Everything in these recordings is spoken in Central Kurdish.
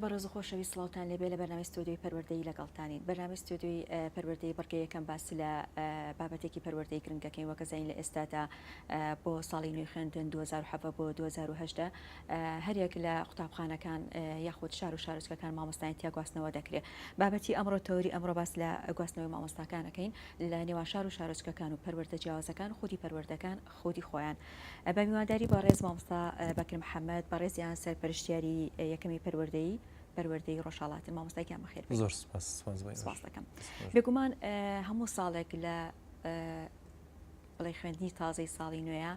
بەڕێز و خۆشەویست سڵاوتان لێبێ لە بەرنامەی ستودیۆی پەروەردەیی لەگەڵتانین. بەرنامەی ستودیۆی پەروەردەیی بڕگە یەکەم باسی لە بابەتێکی پەروەردەیی گرنگەکەین وەکە زین لە ئێستادا بۆ ساڵی نوێی خوێندن 2007 بۆ 2010 هەرێک لە قوتابخانەکان یاخود شار و شارۆچکەکان مامۆستایان تیا گواستنەوە دەکرێت. بابەتی ئەمڕۆ تەوری ئەمڕۆ باس لە گواستنەوەی مامۆستاکانەکەین لە نێوان شار و شارۆچکەکان و پەروەردە جیاوازەکان خودی پەروەردەکان خودی خۆیان. بە میوانداری بەڕێز مامۆستا بەکر محەممەد بەڕێزیان سەرپەرشتیاری یەکەمی پەروەردەی ڕۆژهەڵاتن مامۆستایان بەخێر. زۆر سپاس دەکەم. بێگومان هەموو ساڵێک لە بڵێ خوێندنی تازەی ساڵی نوێیە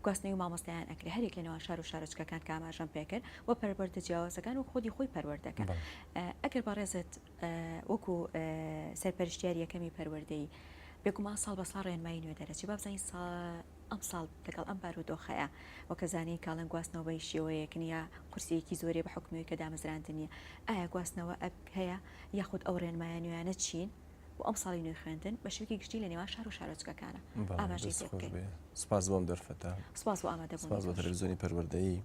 گواستنەوەی مامۆستایان ئەکرێ هەرێک لەنێوان شار و شارۆچکەکان کاماژەم پێکرد و پەروەردە جیاوازەکان و خۆی پەروەردەکەن. ئەگەر بەڕێزت وەکو سەرپەرشتیاری یەکەمی پەروەردەیی بێگومان ساڵ بە ساڵ ڕێنمایی نوێ دەرەچی با بزانین ئەم ساڵ لەگەڵ ئەم بارودۆخەیە وەکە زانین کاڵن گواستنەوەی شێوەیەک نیە قورسێکی زۆرێ بە حکومی کە دامەزراندنیە ئایا گواستنەوە هەیە یاخود ئەو ڕێنمایە نوێیانە چین و ئەم ساڵی نوێ خوێندن بە شێوەیەکی گشتی لە نێوان شار و شارۆچکەکانە ئاماژەی پێ بکەین. سپاس بۆم دەرفەتە. سپاس بۆ ئامادەبوون. سپاس بۆ تەلەڤیزیۆنی پەروەردەیی.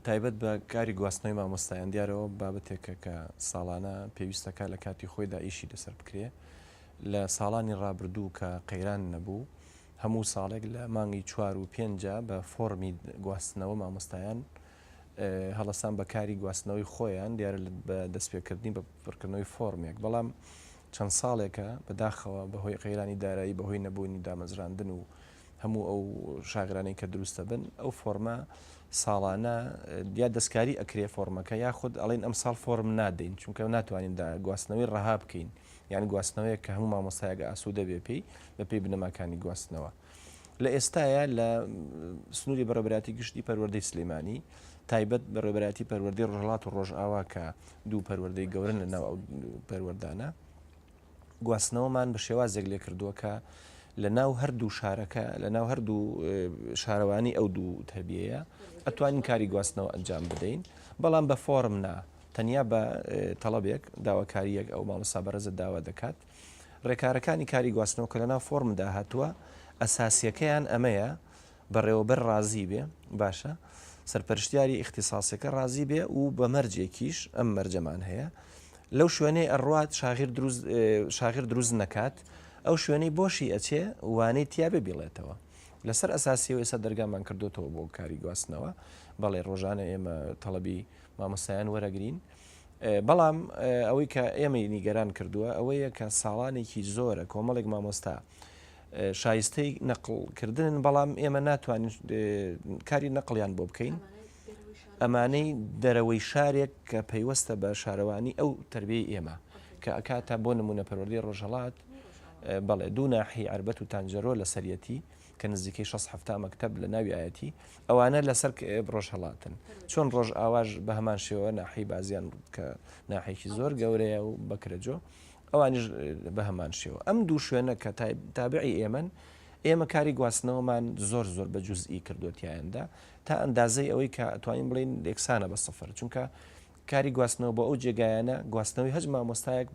تایبەت بە کاری گواستنەوەی مامۆستایان دیارەوە بابەتێکە کە ساڵانە پێویستەکە لە کاتی خۆیدا ئیشی لەسەر بکرێ. لە ساڵانی ڕابردوو کە قەیران نەبوو هەموو ساڵێک لە مانگی 4 و 5 بە فۆرمی گواستنەوە مامۆستایان هەڵەسان بە کاری گواستنەوەی خۆیان دیارە بە دەستپێکردنی بە پڕکردنەوەی فۆرمێک. بەڵام چەند ساڵێکە بەداخەوە بەهۆی قەیرانی دارایی بەهۆی نەبوونی دامەزراندن و هەموو ئەو شاغرانەی کە دروستە بن ئەو فۆرمە ساڵانە یا دەستکاری ئەکرێ فۆرمەکە یاخود ئەڵێن ئەم ساڵ فۆرم نادەین چونکە ناتوانین گواستنەوەی ڕەها بکەین یعنی گواستنەوەیە کە هەموو مامۆستایەک ئاسوودە بێ پێی بەپێی بنەماکانی گواستنەوە. لە ئێستاە لە سنووری بەڕێبەراتی گشتی پەروەردەی سلێمانی تایبەت بەڕێبەراتی پەروەردەی ڕۆژهەڵات و ڕۆژئاوا کە دوو پەروەردەی گەورن لە ناو ئەو پەروەردانە گواستنەوەمان بە شێوازێک لێ کردووە کە لە ناو هەردوو شارەکە لە ناو هەردوو شارەوانی ئەو دوو تەبیەیە ئەتوانین کاری گواستنەوە ئەنجام بدەین بەڵام بە فۆرم نا تەنیا بە تەڵەبێک داواکاریەک ئەو مامۆستا بەڕێزە داوا دەکات. ڕێکارەکانی کاری گواستنەوە کە لە ناو فۆرمدا هاتووە ئەساسیەکەیان ئەمەیە بەڕێوەبەر ڕازی بێ باشە سەرپەرشتیاری اختصاسەکە ڕازی بێ و بە مەرجێکیش ئەم مەرجەمان هەیە لەو شوێنەی ئەڕوات شاغیر دروست نەکات ئەو شوێنەی بۆشی ئەچێ وانەی تیاابێ بڵێتەوە لەسەر ئەساسیەوە ئێستا دەرگامان کردوتەوە بۆ کاری گواستنەوە بەڵێ ڕۆژانە ئێمە تەڵەبی مامۆستایان وەرەگرین بەڵام ئەوەی کە ئێمە نیگەران کردووە ئەوەیە کە ساڵانێکی زۆرە کۆمەڵێک مامۆستا شایستەی نەقڵکردن بەڵام ئێمە ناتوانین کاری نەقڵیان بۆ بکەین ئەمانەی دەرەوەی شارێک کە پەیوەستە بە شارەوانی ئەو تربیەی ئێمە کە ئەکاتە بۆ نمونە پەروەردەی ڕۆژهەڵات بەڵێ دوو ناحی عربەت و تانجەرۆ لە سەرەتی کە نزیکەی 6 مەکتەب لە ناوی ئاەتی ئەوانە لەسەر ڕۆژهەڵاتن چۆن ڕۆژ ئاواژ بە هەمان شێوە ناحی بازیان کە ناحێکی زۆر گەورەیە و بەکرەجۆ ئەوانیش بە هەمان شێوە ئەم دوو شوێنە کە تابعی ئێمە کاری گواستنەوەمان زۆر بە جوزئی کردوتیاندا تا ئەندازەی ئەوەی کە ئەتوانین بڵین یەکسانە بە سەفەر چونکە کاری گواستنەوە بۆ ئەو جێگایانە گواستنەوەی هەج مامۆستایەک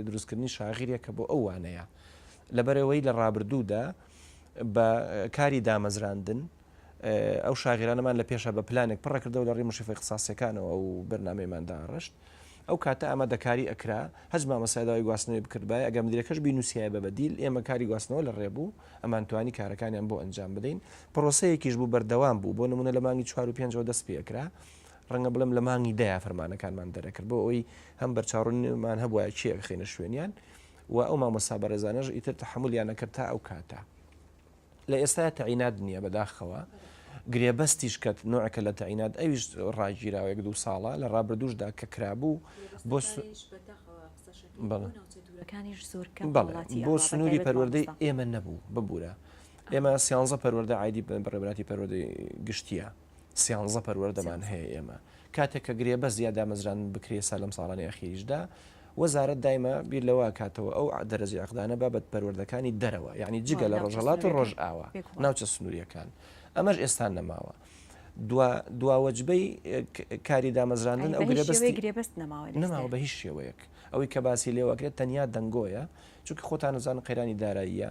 دروستکردنی شاغیرێکە بۆ ئەو وانەیە لەبەرەوەی لە ڕابردوودا بە کاری دامەزراندن ئەو شاغیرانەمان لە پێشە بە پلانێک پڕەکردەوە لە ڕێی مشرفی اختصاسیەکانەوە و بەرنامەیەماندا ڕشت ئەو کاتە ئامادەکاری ئەکرا هەج مامۆستایداوای گواستنەوەی بکردبای ئەگەم دیرەکەش بینوسیایە بە بەدیل ئێمە کاری گواستنەوە لە ڕێبوو ئەمان توانی کارەکانیان بۆ ئەنجام بدەین پرۆسەیەکیش بوو بەردەوام بوو بۆ نمونە لە مانگی 4 و 5 دەست پێکرا ڕەنگە بڵم لە مانگی دایا فەرمانەکانمان دەرەکرد بۆ ئەوی هەم بەرچاوڕونیمان هەبووە چیەک خێنە شوێنیان و ئەو مامۆستا بەڕێزانەش ئیتر تەحمولیان نەکرد تا ئەو کاتە لە ئێستا تەعینات نییە بەداخەوە گرێبەستیش کەت نوعەکە لە تەعینات ئەویش ڕاگیراوەیەک دوو ساڵە لە ڕابردووشدا کە کرابوو بۆ سنووری پەروەردەی ئێمە نەبوو ببوورە ئێمە 13 پەروەردە عیدی بەڕێبەراتی پەروەردەی گشتیە 13 پەروەردەمان هەیە ئێمە کاتێک کە گرێبەست زیادا مەزران بکرێ سا لەم ساڵانی ئەخیریشدا وەزارەت دایمە بیر لەوە کاتەوە ئەو دەرەجی عقدانە بابەت پەروەردەکانی دەرەوە یعنی جگە لە ڕۆژهەڵات و ڕۆژ ئاوا ناوچە سنووریەکان ئەمەش ئێستا نەماوە دواوەجبەی کاری دامەزراندن ئەو گرێبەست نەماوە بە هیچ شێوەیەک ئەوەی کە باسی لێوەکرێت تەنیا دەنگۆیە چونکە خۆتان نزانن قەیرانی داراییە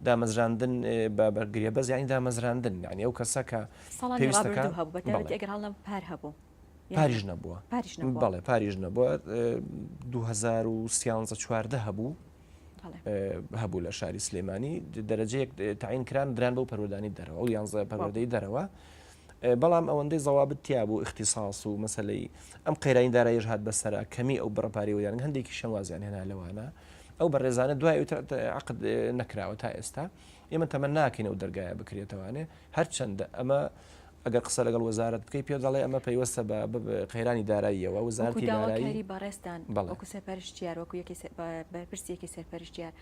دامەزراندن بە گرێبەست یعنی دامەزراندن یعنی ئەو کەسە کە پێویستەکە هەبوو بەتابەتی ئەگەر هەڵ پار هەبوو پاریژ نەبووە بەڵێ پاریژ نەبووە 2013 هەبوو هەبوو لە شاری سلێمانی دەرەجەیەک تعین کران دران بەو پەروەردانی دەرەوە ئەو 11 پەروەردەی دەرەوە بەڵام ئەوەندەی زەوابت تیا بوو اختصاص و مەسلەی ئەم قەیرانی داراییش هات بەسەرا کەمی ئەو بڕەپاریەوەیان هەندێکی شەوازیان هێنا لەوانە ئەو بەڕێزانە دوای عقد نەکراوە تا ئێستا ئێمە تەمە ناکەین ئەو دەرگایە بکرێتەوانێ هەرچەندە ئەمە ئەگەر قسە لەگەڵ وەزارەت بکەی پێ دەڵێ ئەمە پەیوەستە بە قەیرانی داراییەوە وەزارەتی دارایی بەڕێستان وەکو سەرپەرشتیار وەکو بەرپرسیەکی سەرپەرشتیار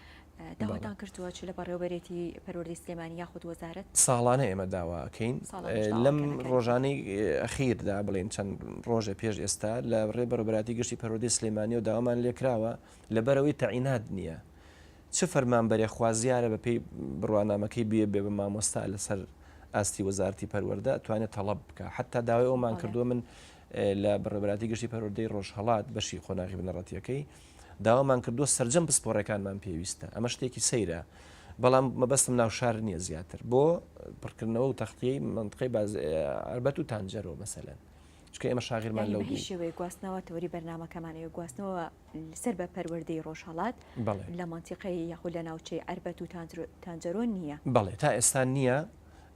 داواتان کردووە چ لە بەڕێوەبەرێتی پەروەردەی سلێمانی یاخود وەزارەت ساڵانە ئێمە داواکەین لەم ڕۆژانەی ئەخیردا بڵێن چەند ڕۆژە پێش ئێستا لە ڕێ بەڕێوەبەراتی گشتی پەروەردەی سلێمانی و داوامان لێکراوە لەبەرەوەی تەعینات نییە چه فەرمانبەرێ خوازیارە بەپێی بڕوانامەکەی بێ بە مامۆستا لەسەر ئاستی وەزارەتی پەروەردە توانێت تەڵەب بکە حتا داوای ئەومان کردووە من لە بەڕێوەبەراتی گشتی پەروەردەی ڕۆژهەڵات بەشی خۆناغی بنەڕەتیەکەی داوامان کردووە سەرجەم پسپۆڕەکانمان پێویستە ئەمە شتێکی سەیرە بەڵام مەبەستم ناو شار نییە زیاتر بۆ پڕکردنەوە و تەختیەی منطقەی ئەربەت و تانجەرەوە مەسەلەن چکە ئێمە شاغیرمان لەو شێوەیە گواستنەوە تەوەری بەرنامەکەمانەوە گواستنەوە سەر بە پەروەردەی ڕۆژهەڵات لە منطقەی یاخود لە ناوچەی ئەربەت و تانجەرۆ نییە بەڵێ تا ئێستا نییە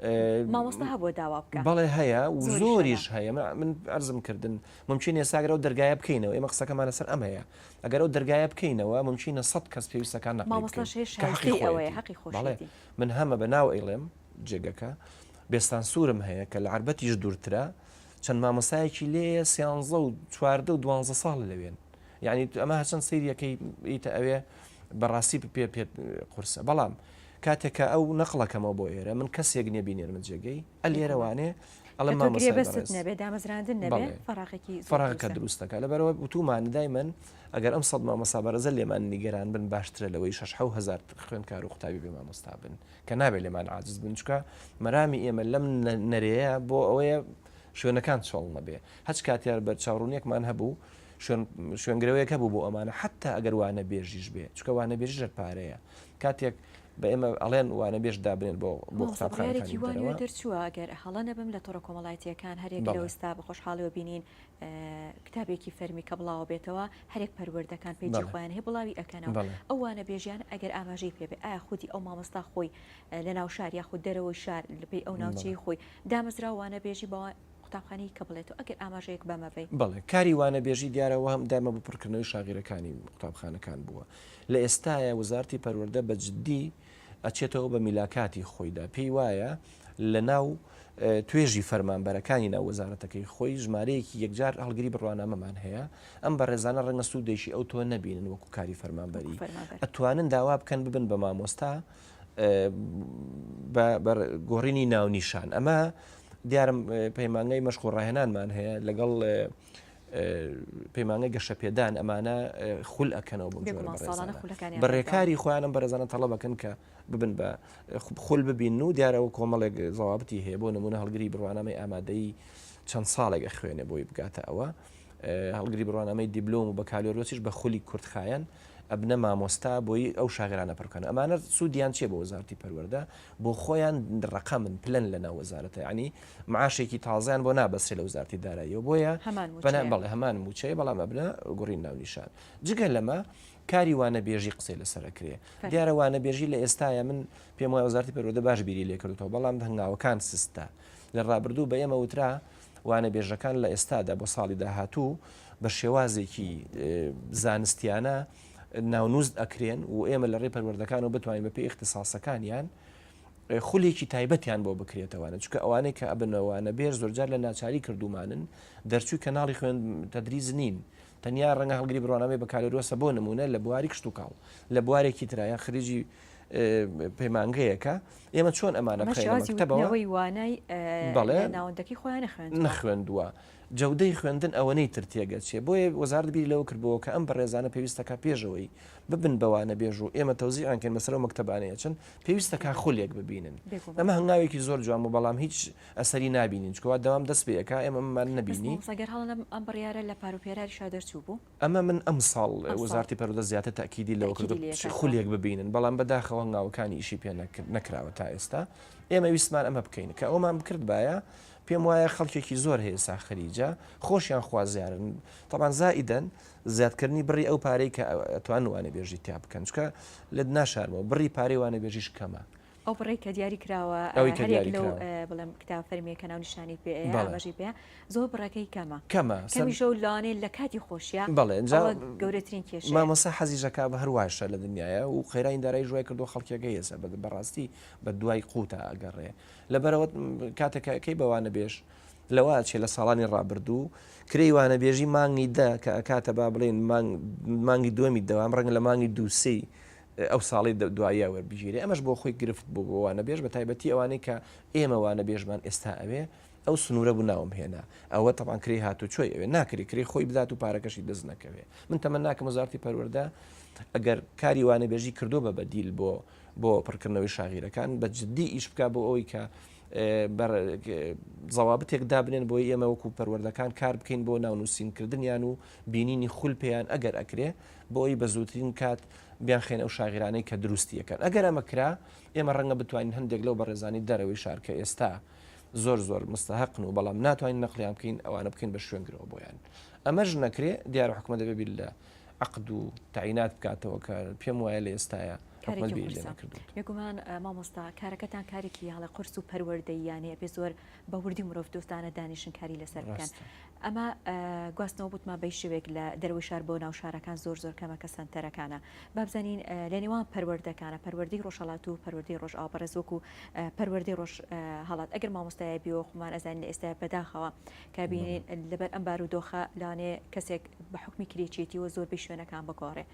مامۆستا هەبوو داوا بکە بەڵێ هەیە و زۆریش هەیە من ئەرزم کردن ممکنە ساگرە و دەرگایە بکەینەوە ئێمە قسەکەمان لەسەر ئەم هەیە ئەگەر ئەو دەرگایە بکەینەوە ممکنە 100 کەس پێویستەکان نەقی من هەمە بە ناو ئەیڵێم جێگەکە بێستان سوورم هەیە کە لە عربەتیش دوورترە چەند مامۆسایەکی لێ 13 و 14 و 12 ساڵ لەوێن یعنی ئەمە هەچەند سەیریەکەی ئیتە ئەوێ بەڕاستی پێ قورسە بەڵام کاتێکە ئەو نەقڵەکەمەوە بۆ ئێرە من کەسێک نێبینێرمە جێگەی ئەلێرەوانێ ئەڵم فەراغەکە دروستەکە لەبەرەوە وتومان دایمەن ئەگەر ئەم سەد مامۆستا بەرەزە لێمان نیگەران بن باشترە لەوەی 6,000 خوێندکار و قوتابی بێ مامۆستا بن کە نابێت لێمان عاجز بن چکە مەرامی ئێمە لەم نەرەیە بۆ ئەوەیە شوێنەکان چۆڵ نەبێ هەچ کاتیار بەرچاوڕوونیەکمان هەبوو شوێنگرەوەیەکە بوو بۆ ئەمانە حتا ئەگەر وانە بێژیش بێ چکە وانە بێژیش پارەیە کاتێک بە ئێمە ئەڵێن وانە بێش دابنێن بۆ قوتابخانەکانی دەرچووە ئەگەر هەڵە نەبم لە تۆڕە کۆمەڵایەتیەکان هەرێک لەوەستا بە خۆشحاڵیەوە بینین کتابێکی فەرمی کە بڵاوە بێتەوە هەرێک پەروەردەکان پێیجی خۆیان هەیە بڵاوی ئەکەنەوە ئەو وانە بێژیان ئەگەر ئاماژەی پێبێ ئایا خودی ئەو مامۆستا خۆی لە ناو شار یاخود دەرەوەی شار لەپێی ئەو ناوچەی خۆی دامەزرا وانە بێژی بەوە قوتابخانەی کە بڵێتەوە ئەگەر ئاماژەیەک بەمەبێ بڵێ کاری وانە بێژی دیارەوە هەم دامە بە پڕکردنەوەی شاغیرەکانی قوتابخانەکان بووە لە ئێستاە وەزارەتی پەروەردە بە جددی ئەچێتەوە بە میلاکاتی خۆیدا پێی وایە لە ناو توێژی فەرمانبەرەکانی ناو وەزارەتەکەی خۆی ژمارەیەکی یەکجار هەڵگری بڕوانامەمان هەیە ئەم بە ڕێزانە ڕەنگە سوودێکی ئەو تۆ نەبینن وەکو کاری فەرمانبەری ئەتوانن داوا بکەن ببن بە مامۆستا بە گۆڕینی ناونیشان ئەمە دیارم پەیمانگەی مەشق و ڕاهێنانمان هەیە لەگەڵ پەیمانگەی گەشە پێدان ئەمانە خول ئەکەنەوە بۆ بەڕێکاری خۆیانم بەرەزانە تەڵەبەکەن کە ببن بە خول ببین و دیارەوە کۆمەڵێک زەوابەتی هەیە بۆ نمونە هەڵگری بڕوانامەی ئامادەی چەند ساڵێک خوێنێ بۆی بگاتە ئەوە هەڵگری بڕوانامەی دیبلۆم و بە کالۆرۆسیش بە خولی کورتخایەن ئەبنە مامۆستا بۆی ئەو شاغرانە پڕکەن ئەمانە سوودیان چێ بۆ وەزارەتی پەروەردە بۆ خۆیان ڕقەمن پلەن لە ناو وەزارەتە ینی معاشێکی تازیان بۆ نابەسێ لە وەزارەتی داراییەوە بۆیە بەڵێ هەمان موچەیە بەڵام ئەبنە گوڕین ناونیشان جگە لەمە کاری وانە بێژی قسەی لەسەرکرێ دیارە وانە بێژی لە ئێستاە من پێم وایە وەزارەتی پەروەردە باش بیری لێ کردوەوە بەڵام هەنگاوەکان سستە لە ڕابردوو بە ئێمە وترا وانە بێژەکان لە ئێستادا بۆ ساڵی داهاتوو بە شێوازێکی زانستیانە ناونووز ئەکرێن و ئێمە لە ڕێ پەروەردەکان و بتوانین بەپێی اختصاسەکانیان خولێکی تایبەتیان بۆ بکرێتەوەوانە چکە ئەوانەی کە ئەبنەوەوانە بێژ زۆرجار لە ناچاری کردومانن دەرچووی کەناڵی خوێن تەدریز نین تەنیا ڕەنگە هەڵگری بڕوانامەی بە کالۆرۆسە بۆ نمونە لە بواری کشت و کاڵ لە بوارێکی ترایە خریجی پەیمانگەیەکە ئێمە چۆن ئەمانە بخەوەی وانای بەڵێ ناوەندەکەی خۆیان نەخوێندووە جەودەی خوێندن ئەوەنەی تر تێگەچێ بۆیە وەزارەت بیری لەوە کردبەوە کە ئەم بەڕێزانە پێویستەکە پێشەوەی ببن بەوانە بێژ و ئێمە تەوزیعانکەن بەسەر و مەکتەبانەیە چەند پێویستەکە خولێک ببینن ئەمە هەنگاوێکی زۆر جوان و بەڵام هیچ ئەسەری نبینین چکەوا دەوام دەست پێەکە ئێمەمان نبینی سەگەر هەڵە ئەم بڕیارە لە پارۆپێراری شادەرچوو بوو ئەمە من ئەم ساڵ وەزارەتی پەروەردە زیاتر تاکیدی لەوە کردو خولێک ببینن بەڵام بەداخەوە هەنگاوەکانی ئیشی پێ نەکراوە تا ئێستا ئێمە ویسمان ئەمە بکەین کە ئەومان بکرد باە پێم وایە خەڵکێکی زۆر هەیە ساخەریجە خۆشیان خوازیارن طبعاان زائیدەن زیادکردنی بڕی ئەو پارەی کە ئەتوان وانە بێژی تا بکەن چکە لە ناشارمەوە بڕی پارەی وانە بێژیش کەمە ئەو بڕێک کە دیاری کراوە ئەوەی کە هەرێک دیاری لەو کراوە. بڵێم کتاب فەرمیەکە ناو نیشانی پێ ئاماژی پێ زۆر بڕەکەی کەمە کەمە کەمیشە و لەوانەیە لە کاتی خۆشیە بەڵێ ئەوە گەورەترین کێشەیە. مامۆستا حەزیژەکە بە هەرواشە لە دنیاە و خێرای دارایی ژوای کردو خەڵکیەکە هێزە بەڕاستی بە دوای قوتە ئەگەڕێ لەبەرەوە کاتێکەکەی بەوانە بێژ لەوە چێ لە ساڵانی ڕابردوو کرێوانە بێژی مانگی دا کە ئەکاتە با بڵێن مانگی دومی دەوام ڕەنگە لە مانگی دووسی ئەو ساڵی دوایە وەربژیرێ ئەمەش بۆ خۆی گرفت بوو بۆوانە بێژ بە تایبەتی ئەوانەی کە ئێمەوانە بێژمان ئێستا ئەوێ ئەو سنوورە بوو ناوم هێنا ئەوە تەبان کری هاتو چۆی ئەوێ ناکری کری خۆی بدات و پارەکەشی دەست نەکەوێ من تەمە ناکەم وەزارەتی پەروەردە ئەگەر کاری وانە بێژی کردو بە بەدیل بۆ پڕکردنەوەی شاغیرەکان بە جددی ئیش بکە بۆ ئەوەی کە زەوابەتێک دابنێن بۆی ئێمە وەکو پەروەردەکان کار بکەین بۆ ناونووسینکردنیان و بینینی خول پێیان ئەگەر ئەکرێ بۆی بە زووترین کات بیان خێنە ئەو شاغیرانەی کە دروستیەکەن ئەگەر ئەمە کرا ئێمە ڕەنگە بتوانین هەندێک لەو بەڕێزانی دەرەوەی شارکە ئێستا زۆر مستحقن و بەڵام ناتوانین نەقلیان بکەین ئەوانە بکەین بە شوێنگرەوە بۆیان ئەمەش نەکرێ دیارە حکومە دەبێت لە عقد و تعینات بکاتەوە کە پێم وایە لە ئێستاە یەکمان مامۆستا کارەکەتان کارێکی هەڵە قرس و پەروەردەی یانەیە پێ زۆر بە وردی مرۆڤ دۆستانە دانیشن کاری لەسەر بکەن ئەمە گواستنەوە بوتمان بەی شوێک لە دەروی شار بۆ ناو شارەکان زۆر کەمە کە سنتەرەکانە بابزانین لە نێوان پەروەردەکانە پەروەردەی ڕۆژهەڵات و پەروەردەی ڕۆژ ئاوبەڕێز وەکو پەروەردەی ڕۆژ هەڵات ئەگەر مامۆستای بیوە خۆمان ئەزانین لە ئێستا بەداخەوە کە بینین لەبەر ئەم بارودۆخە لانێ کەسێک بە حکمی کرێچێتیەوە زۆربەی شوێنەکان بگۆڕێ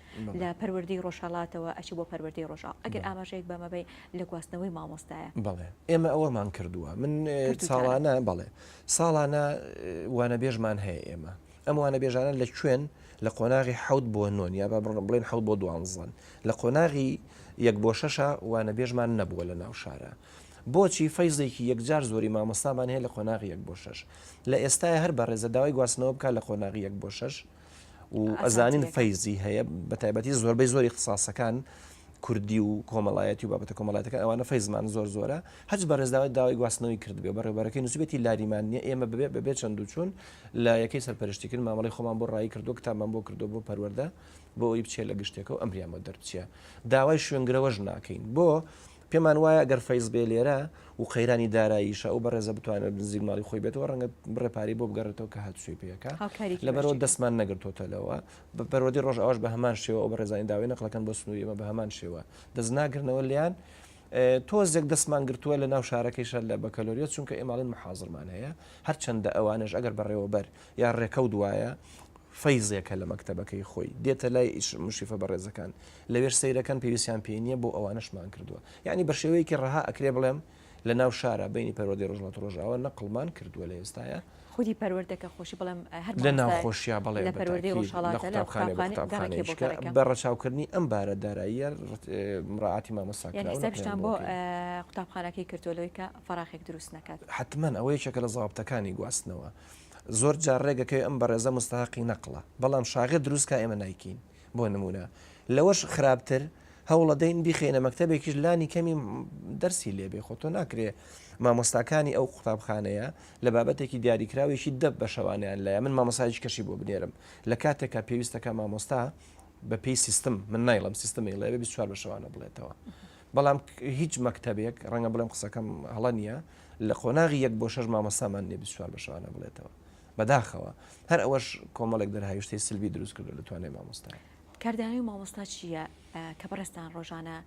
لە پەروەردەی ڕۆژهەڵاتەوە ئەچی بۆ پەروەردەی ڕۆژاو ئەگەر ئاماژەیەک بەمەبەی لە گواستنەوەی مامۆستایە بەڵێ ئێمە ئەوەمان کردووە من ساڵانە بەڵێ ساڵانە وانە بێژمان هەیە ئێمە ئەم وانە بێژانە لە کوێن لە قۆناغی حوت بۆ نۆن یا بڵێن حوت بۆ دوانزن لە قۆناغی یەک بۆ شەشە وانە بێژمان نەبووە لە ناو شارە بۆچی فەیزێکی یەکجار زۆری مامۆستامان هەیە لە قۆناغی یەک بۆ شەش لە ئێستای هەر بە ڕێزەداوای گواستنەوە بکات لە قۆناغی یەک بۆ شەش و ئەزانین فەیزی هەیە بە تایبەتی زۆربەی زۆری اختصاسەکان کوردی و کۆمەڵایەتی و بابەتە کۆمەڵایەتەکان ئەوانە فەیزمان زۆرە هەچ بەڕێزداوای داوای گواستنەوەی کردبێ بەڕێبەرەکەی نووسبێتی لاریمان نیە ئێمە بەبێ چەند و چوون لە یەکەی سەرپەرشتیکرد مامەڵی خۆمان بۆ ڕایی کردو کتابمان بۆ کردو بۆ پەروەردە بۆ ئەوی بچێت لە گشتێکەوە ئەمریامە دەربچێ داوای شوێنگرەوەش ناکەین بۆ پێمان وایە ئەگەر فەیز بێ لێرە و خەیرانی داراییشە و بەڕێزە بتوانێت بنزیک ماڵی خۆی بێتەوە ڕەنگە بڕێپاری بۆ بگەڕێتەوە کە هاتووی پێەکە لەبەرەوە دەستمان نەگرتۆتەلەوە بە پەروەردەی ڕۆژ ئەوش بە هەمان شێوە ئەو بەڕێزانی داوای نەقلەکەن بۆ سنووری ئەمە بە هەمان شێوە دەست ناگرنەوە لیان تۆزێک دەستمان گرتووە لە ناو شارەکەیشە لە بەکەلۆریۆت چونکە ئێماڵین محازرمان هەیە هەرچەندە ئەوانش ئەگەر بەڕێوەبەر یا ڕێکەوت وایە فەیزێکە لە مەکتەبەکەی خۆی دێتە لای مشیفە بەڕێزەکان لەوێش سەیرەکان پێویستیان پێ نییە بۆ ئەوانشمان کردووە یعنی بە شێوەیەکی ڕەها ئەکرێ بڵێم لە ناو شارە بینی پەروەردەی ڕۆژهەڵات ڕۆژاوە نەقڵمان کردووە لە ئێستاە خودی پەروەردەکە خۆشی بڵێم لە ناوخۆشیە بڵێ لە پەروەردەی ڕۆژهەڵاتە لە قوتابخانەیەکە بە ڕەچاوکردنی ئەم بارە داراییە مڕاعاتی مامۆستاکراوە سەرشتان بۆ قوتابخانەکەی کردوەوەی کە فەراخێک دروست نەکات حتمما ئەوەی یەکێکە لە زاڵبتەکانی گواستنەوە زۆر جار ڕێگەکەی ئەم بەڕێزە مستحقی نەقڵە بەڵام شاغێ دروستکە ئێمە نایکین بۆ نمونە لەوەش خراپتر هەوڵە دەین بیخێنە مەکتەبێکیش لانی کەمی دەرسی لێبێ خۆ تۆ ناکرێ مامۆستاکانی ئەو قوتابخانەیە لە بابەتێکی دیاریکراوێکی دەب بە شەوانیان لایە من مامۆسایش کەشی بۆ بنێرم لە کاتێکە پێویستەکە مامۆستا بە پێی سیستم من نایڵم سیستمی لەوێ 24 بە شەوانە بڵێتەوە بەڵام هیچ مەکتەبێک ڕەنگە بڵێم قسەکەم هەڵە نییە لە قۆناغی یەک بۆ شەش مامۆستامان نیە 24 بە شەوانە بڵێتەوە بەداخەوە هەر ئەوەش کۆمەڵێک دەرهاویشتەی سلبی دروست کردو لەتوانێت مامۆستا کاردانی و مامۆستا چییە کە بەڕێستان ڕۆژانە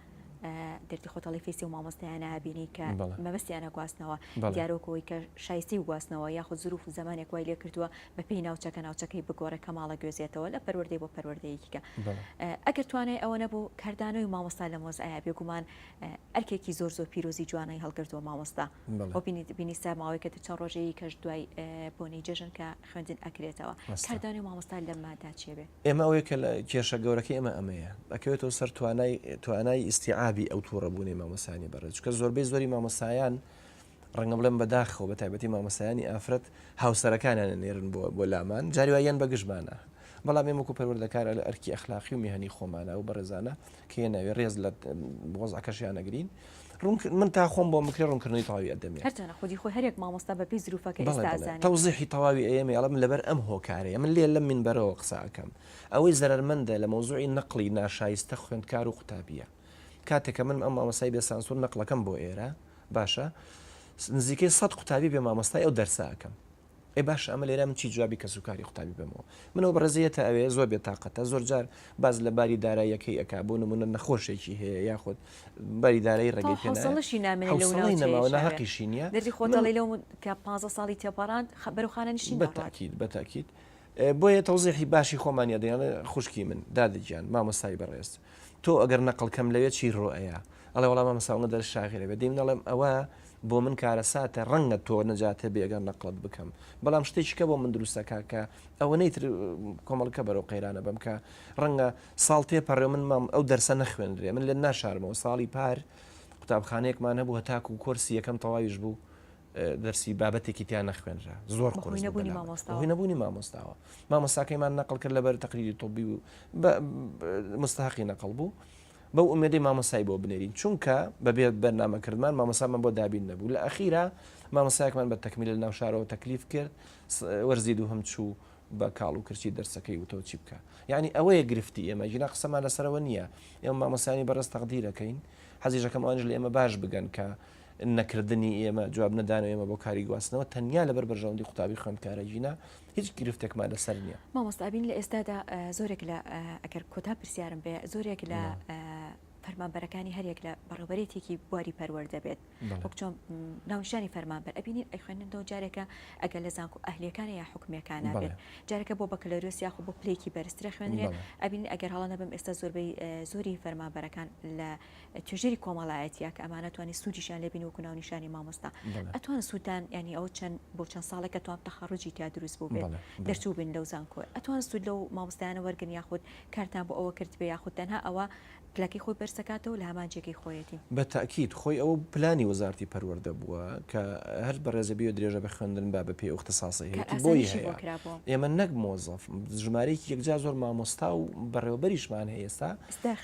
دەردی خۆتەڵی فیسی و مامۆستایانە بینی کە مەبەستیانە گواستنەوە دیارۆکەوەی کە شایستی و گواستنەوە یاخود زروف و زمانێک وای لێ کردووە بە پێی ناوچەکەی بگۆڕە کە ماڵە گوێزێتەوە لە پەروەردەی بۆ پەروەردەیەکیکە ئەگەر توانێت ئەوە نەبوو کاردانەوەی مامۆستا لە مۆزایە بێگومان ئەرکێکی زۆر پیرۆزی جوانەی هەڵگرتووە مامۆستا بۆ بینی ساماوەی کە چەند ڕۆژەیە کەش دوای بۆنی جەژن کە خوێندن ئەکرێتەوە کاردانی مامۆستا لە مادا چێبێ ئێمە ئەوەیە کە لە کێشە گەورەکەی ئێمە ئەمەیە ئەکەوێتەوە سەر توانای ئیستیعابی ئەو تووڕەبوونی مامۆسانی بەڕێز چکە زۆربەی زۆری مامۆسایان ڕەنگە بڵێم بەداخەوە بە تایبەتی مامۆسایانی ئافرەت هاوسەرەکانیان نێرن بۆ لامان جاری وایەن بەگژمانە بەڵام ئێمەکو پەروەردەکارە لە ئەرکی ئەخلاقی و میهنی خۆمانە و بەڕێزانە کە ناوێ ڕێز لە بۆزعکەشیان نەگرین من تا خۆم بۆ مکرێ ڕوونکردنی تەواوی ئەدەمێ هەرچەنە خودی خۆی هەرێک مامۆستا بەپی زروفەکە ئێستازانێت تەوزیحی تەواوی ئێمە ئەڵم لەبەر ئەم هۆکارەیە من لێ لەم منبەرەوە قساکەم ئەوەی زەرمەندە لە مەوزوعی نەقلی ناشایستە خوێندکار و قوتابیە کاتێکە من ئەم مامۆستای بێ سانسور نەقلەکەم بۆ ئێرە باشە نزیکەی 100 قوتابی بێ مامۆستای ئەو دەرساکەم ئێ باش ئەمە لێرە من چی جوابی کەسوکاری قوتابی بمەوە منەوە بەڕێزیەتە ئەوێ زۆر بێتاقەتە زۆر جار باز لە باری داراییەکەی ئەک بۆ نمونە نەخۆشێکی هەیە یاخود باری دارایی ڕێگەی پێناوە ناحەقیشی نییە دەری خۆتەڵی لەو کە 15 ساڵی تێپاران بەرەوخانە نشین بەتاکید بۆیە تەوزیحی باشی خۆمانە دەیانە خوشکی من دادەگیان مامۆستای بەڕێز تۆ ئەگەر نەقڵکەم لەوێت چی ڕۆەیە ئەڵێ وەڵام مامۆستاوە دەر شاغێرە بێ دەیم نەڵێم ئەوە بۆ من کارەساتە ڕەنگە تۆ نەجاتە بێگەر نەقڵت بکەم بەڵام شتێکیکە بۆ من دروستەکە کە ئەوە نەیتر کۆمەڵکە بەرەو قەیرانە بم کە ڕەنگە ساڵ تێپەڕێ من مام ئەو دەرسە نەخوێنرێ من لێ ناشارمەوە ساڵی پار قوتابخانەیەکمان هەبوو هەتاکو و کۆرسی یەکەم تەواویش بوو دەرسی بابەتێکی تیان نەخوێنرا زۆر قۆی نەبوونی مامۆستاوە مامۆستاکەیمان نەقڵ کرد لەبەر تەقریری تۆبی و مستحقی نەقڵ بوو بەو ئومێدەی مامۆسای بۆ بنێرین چونکە بەبێ بەرنامەکردمان مامۆسامان بۆ دابین نەبوو لە ئەخیرا مامۆسایەکمان بە تەکمیل لە ناو شارەوە تەکلیف کرد وەرزی دوو هەم چوو بە کاڵ و کرچی دەرسەکەی وتەوە چی بکە یعنی ئەوەیە گرفتی ئێمە ژینا قسەمان لەسەرەوە نییە ئێمە مامۆسانی بەڕێز تەقدیرەکەین حەزیژەکەم ئەوانش لە ئێمە باش بگەن کە نەکردنی ئێمە جواب نەدان و ئێمە بۆ کاری گواستنەوە تەنیا لەبەر بەرژەوەندی قوتابی خوێندکارە ژینا هیچ گرفتێکمان لەسەر نییە مامۆستابین لە ئێستادا زۆرێک لە ئەگەر کۆتا پرسیارم بێ زۆرێک لە فەرمانبەرەکانی هەرێک لە بەڕێوەبەرێتێکی بواری پەروەردە بێت وەک چۆن ناونشانی فەرمانبەر ئەبینین ئەیخوێننەوە جارێکە ئەگەر لە زانکو ئەهلیەکانە یا حکومیەکانە بێت جارێکە بۆ بەکەلۆریۆس یاخو بۆ پلێکی بەرزترە خوێنرێت ئەبین ئەگەر هەڵە نەبم ئێستا زۆری فەرمانبەرەکان لە توێژەری کۆمەڵایەتیە کە ئەمانە توانی سوودیشان لێبین وەکو ناونیشانی مامۆستا ئەتوانن سوودان ینی ئەو چەند بۆ چەند ساڵێکە توان تەخەڕوجی تیا دروست بوو بێت دەرچوو بن لەو زانکۆ ئەتوان سوود لەو مامۆستایانە وەرگن یاخود کارتان بۆ ئەوە کرد بێ یاخود تەنها ئەوە پلەکەی خۆی بەرسەکاتەوە لە هەمانجێکی خۆیەتی بە تاکید خۆی ئەوە پلانی وەزارتی پەروەردە بووە کە هەر بەڕێزەبی و درێژە بە خوێندن با بە پێی اختصاصی هەیەی بۆی هەیە ئێمە نەک مۆزەف ژمارەیەکی یەکجار زۆر مامۆستا و بەڕێوەبەریشمان هەیە ئێستا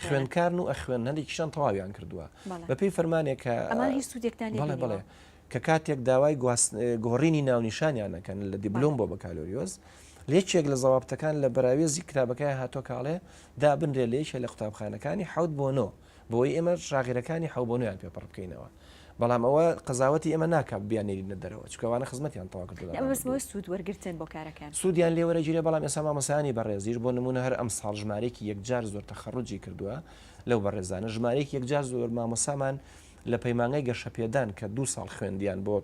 خوێندکارن و ئەخوێن هەندێکیشان تەواویان کردووە بە پێی فەرمانێک بڵێ کە کاتێک داوای گۆڕینی ناونیشانیانەکەن لە دیبلۆم بۆ بەکالۆریۆز لێکێک لە زەوابتەکان لە بەراوێزی کرابەکەی هاتۆ کاڵێ دابنرێ لێشە لە قوتابخانەکانی حوت بۆ نۆ بۆی ئێمە شاغیرەکانی حەو بۆ نویان پێپڕ بکەینەوە بەڵام ئەوە قەزاوەتی ئێمە ناکات بیانێرینە دەرەوە چکەوانە خزمەتیان تەوا کردووە سوود وەرگرتن بۆ کارەکان سوودیان لێوەرەگیرێ بەڵام ئێستا مامۆسایانی بەڕێزیش بۆ نمونە هەر ئەم ساڵ ژمارەیەکی یەکجار زۆر تەخەڕوجی کردووە لەو بەڕێزانە ژمارەیەکی یەکجار زۆر مامۆسامان لە پەیمانگەی گەشەپێدان کە 2 ساڵ خوێندیان بۆ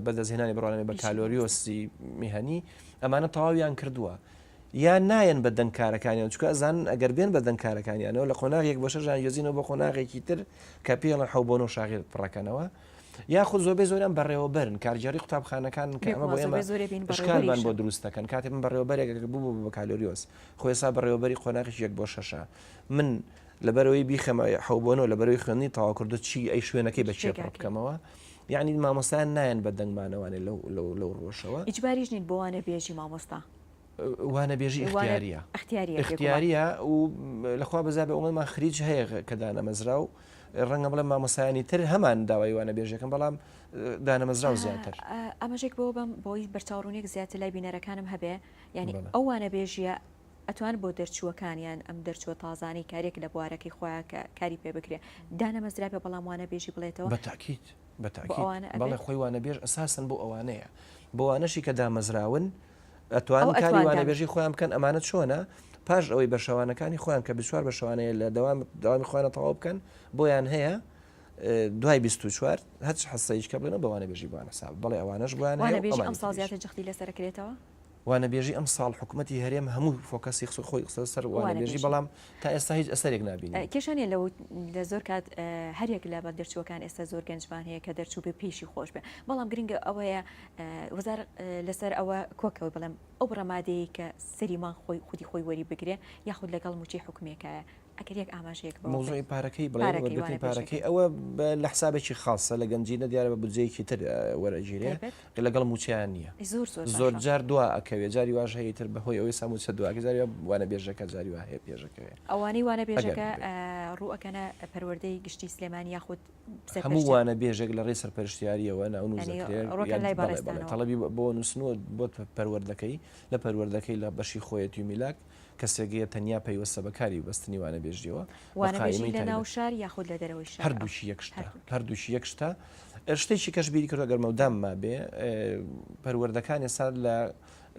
بەدەستهێنانی بڕوانەوەی بە کالۆریۆسی میهەنی ئەمانە تەواویان کردووە یان نایەن بە دەنگکارەکانیان چکە ئەزان ئەگەر بێن بە دەنگکارەکانیانەوە لە قۆناغێک بۆ شەژان یۆزینەوە بۆ قۆناغێکی تر کە پێڵەن حەوبۆن و شاغێت پڕەکەنەوە یاخود زۆربەی زۆریان بەڕێوەبەرن کارجیاری قوتابخانەکان کە ئەمە بۆ ئێمە شکالمان بۆ دروستەکەن کاتێ من بەڕێوەبەرێک بوو بە کالۆریۆس خۆی سا بەڕێوەبەری قۆناغیش 1 بۆ 6 من لەبەرەوەی بیخەمە حەوبۆنەوە لەبەرەوەی خوێندنی تەواو کردو چی ئەی شوێنەکەی بە چێ بکەمەوە یعنی مامۆستایان نایەن بە دەنگمانەوانێ لەو ڕۆژەوە ئیجباریش نین بۆ وانە بێژی مامۆستا وانە بێژی اختیاریە و لەخوا بەزا بە ئەومان خریج هەیە کە دانەمەزرا و ڕەنگە بڵێ مامۆسایانی تر هەمان داوای وانە بێژەکەم بەڵام دانەمەزرا و زیاتر ئەمەژێک بۆ بم بۆی بەرچاوڕوونێک زیاتر لای بینەرەکانم هەبێ ینی ئەو وانە بێژیە ئەتوان بۆ دەرچووەکانیان ئەم دەرچووە تازانی کارێک لە بوارەکەی خۆیان کە کاری پێ بکرێ دانەمەزرا بێ بەڵام وانە بێژی بڵێتەوە بەتاکید بەڵێ خۆی وانە بێژ ئەساسن بۆ ئەوانەیە بۆ وانەشی کە دامەزراون ئەتوان کاری وانە بێژی خۆیان بکەن ئەمانەت چۆنە پاش ئەوەی بەشەوانەکانی خۆیان کە بچوار بەشەوانەیە لە داوامی خۆیانە تەواو بکەن بۆیان هەیە دوای 24 هەچ حەسەیشکە بڵێنە بەوانە بێژی بوانە سا بەڵێ ئەوانەش بووانە ئەم ساڵ زیاتر جەختی لەسەرکرێتەوە وانە بێژی ئەم ساڵ حکوومەتتی هەرێم هەموو فۆکەسی خۆی قسە سەر وانە بێژی بەڵام تا ئێستا هیچ ئەسەرێک نبینی کێشانێ لە زۆر کات هەرێک لە بە دەرچووەکان ئێستا زۆر گەنجمان هەیە کە دەرچوو بێ پێشی خۆش بێ بەڵام گرنگە ئەوەیە وەزار لەسەر ئەوە کۆکەوە بڵێم ئەو ڕەمادەیە کە سەریمان خۆی خودی خۆی وەری بگرێ یاخود لەگەڵ موچی حکومێکایە ئەگەر یەک ئاماژەیەک مۆزوعی پارەکەی بڵێ پارەکەی ئەوە لە حسابێکی خاصە لە گەنجینە دیارە بە بودجەیەکی تر وەرەگیرێ لەگەڵ موچیان نییە زۆر جار دوا ئەکەوێ جاری واژ هەیە تر بەهۆی ئەوەی ساموچە دواکە جاری وانە بێژەکە جاری وا هەیە پێشەکەوێ ئەوانەی وانە بێژەکە ڕوئەکەنە پەروەردەی گشتی سلێمانی یاخود هەموو وانە بێژێک لە ڕێ سەرپەرشتیاریەوە تەڵەبی بۆ نووسنەوە بۆ پەروەردەکەی لە پەروەردەکەی لە بەشی خۆیەتی و میلاک کەسێکگەیە تەنیا پەیوەستە بەکاری بەستنی وانە بێژیەوە لە ناو شار یاخود لە دەرەوەی شار هەردووشی یەک شتە شتێکی کەش بیری کردو گەرمە و دامما بێ پەروەردەکان ێستا لە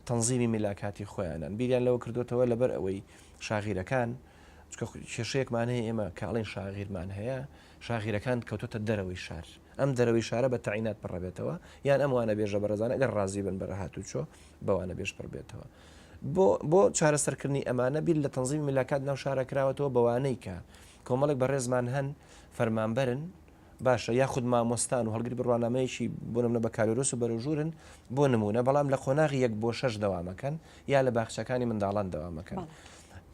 تەنزیمی میلاکاتی خۆیانن بیریان لەوە کردوتەوە لەبەر ئەوەی شاغیرەکان کێشەیەکمان هەیە ئێمە کاڵین شاغیرمان هەیە شاغیرەکان کەوتۆتە دەرەوەی شار ئەم دەرەوەی شارە بە تەعینات پڕەبێتەوە یان ئەم وانە بێژە بەڕێزانە ئەگەر ڕازی بن بەرە هاتوچۆ بەوانە بێژ پڕبێتەوە بۆ چارەسەرکردنی ئەمانە بیل لە تەنزیمی میلاکات ناو شارە کراوەتەوە بەوانەی کە کۆمەڵێک بەڕێزمان هەن فەرمانبەرن باشە یاخود مامۆستان و هەڵگری بڕوانامەیەکی بۆ نمونە بە کالۆرۆس و بەرەژورن بۆ نمونە بەڵام لە قۆناغی 1 بۆ 6 دەوامەکەن یا لە باخچەکانی منداڵان دەوامەکەن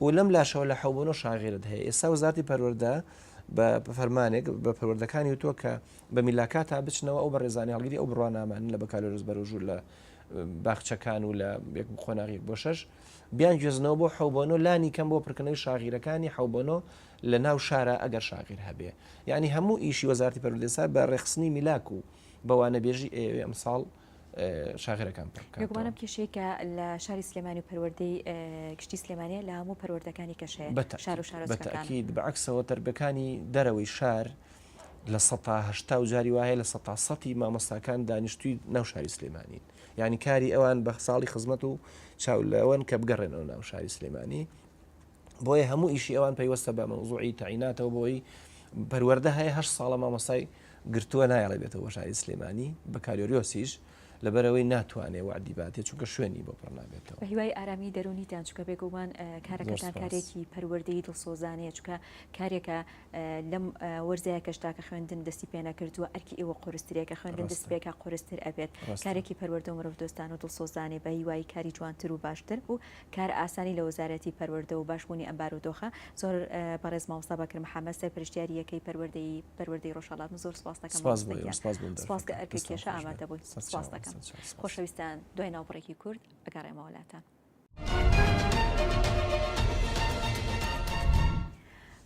و لەم لاشەوە لە حەوبۆن و شاغیرت هەیە ئێستا وزارەتی پەروەردە بە فەرمانێک بە پەروەردەکانی وتۆ کە بە میلاکات تا بچنەوە ئەو بەڕێزانی هەڵگری ئەو بڕوانامان لە بە کالۆرۆس بەرەژور لە باخچەکان و لە قۆناغی 1 بۆ 6 بیان گوێزنەوە بۆ حەوبۆن و لانی کەم بۆ پڕکردنەوەی شاغیرەکانی حەوبۆن لە ناو شارە ئەگەر شاغیر هەبێ یعنی هەموو ئیشی وەزارەتی پەروەردەسا بە ڕێخستنی میلاک و بەوانە بێژی ئەمساڵ شاغیرەکان پێگومانم کێشەیەکە لە شاری سلێمانی و پەروەردەی گشتی سلێمانیە لە هەموو پەروەردەکانی کەشەیە شار و بەتەکید بەعکسەوە تەربەکانی دەرەوەی شار لە 180 و جاری وایە لە 100 مامۆستاکان دانیشتووی ناو شاری سلێمانی یعنی کاری ئەوان بە ساڵی خزمەت و چاولەوەن کە بگەڕێنەوە ناو شاری سلێمانی بۆیە هەموو ئیشی ئەوان پەیوەستە بە مەوزوعی تەعیناتەوە بۆی پەروەردە هەیە 8 ساڵە مامۆستای گرتووە نایڵێ بێتەوە شاری سلێمانی بە کالۆریۆسیش لەبەرەوەی ناتوانێ وعدی باتێ چونکە شوێنی بۆ پڕ نابێتەوە بە هیوای ئارامی دەرونیتان چکە بێگومان کارەکەتان کارێکی پەروەردەی دڵسۆزانەیە چکە کارێکە لەم وەرزەیە کەشتاکە خوێندن دەستی پێ نەکردووە ئەرکی ئێوە قورسترێکە خوێندن دەست پێکە قورستر ئەبێت کارێکی پەروەردە و مرۆڤ دۆستان و دڵسۆزانێ بە هیوای کاری جوانتر و باشتر و کار ئاسانی لە وەزارەتی پەروەردە و باشبوونی ئەمبار و دۆخە زۆر بەڕێز مامۆستا بەکرم محەممەد سەرپەرشتیاری یەکەی پەروەردەی ڕۆژهەڵات زۆر سپاس دەکەم سپاس کە ئەرکی کێشە ئامادە بوویت سپاس دەکەم خۆشەویستان دوای ناوبڕێکی کورد ئەگەڕێمە وڵاتان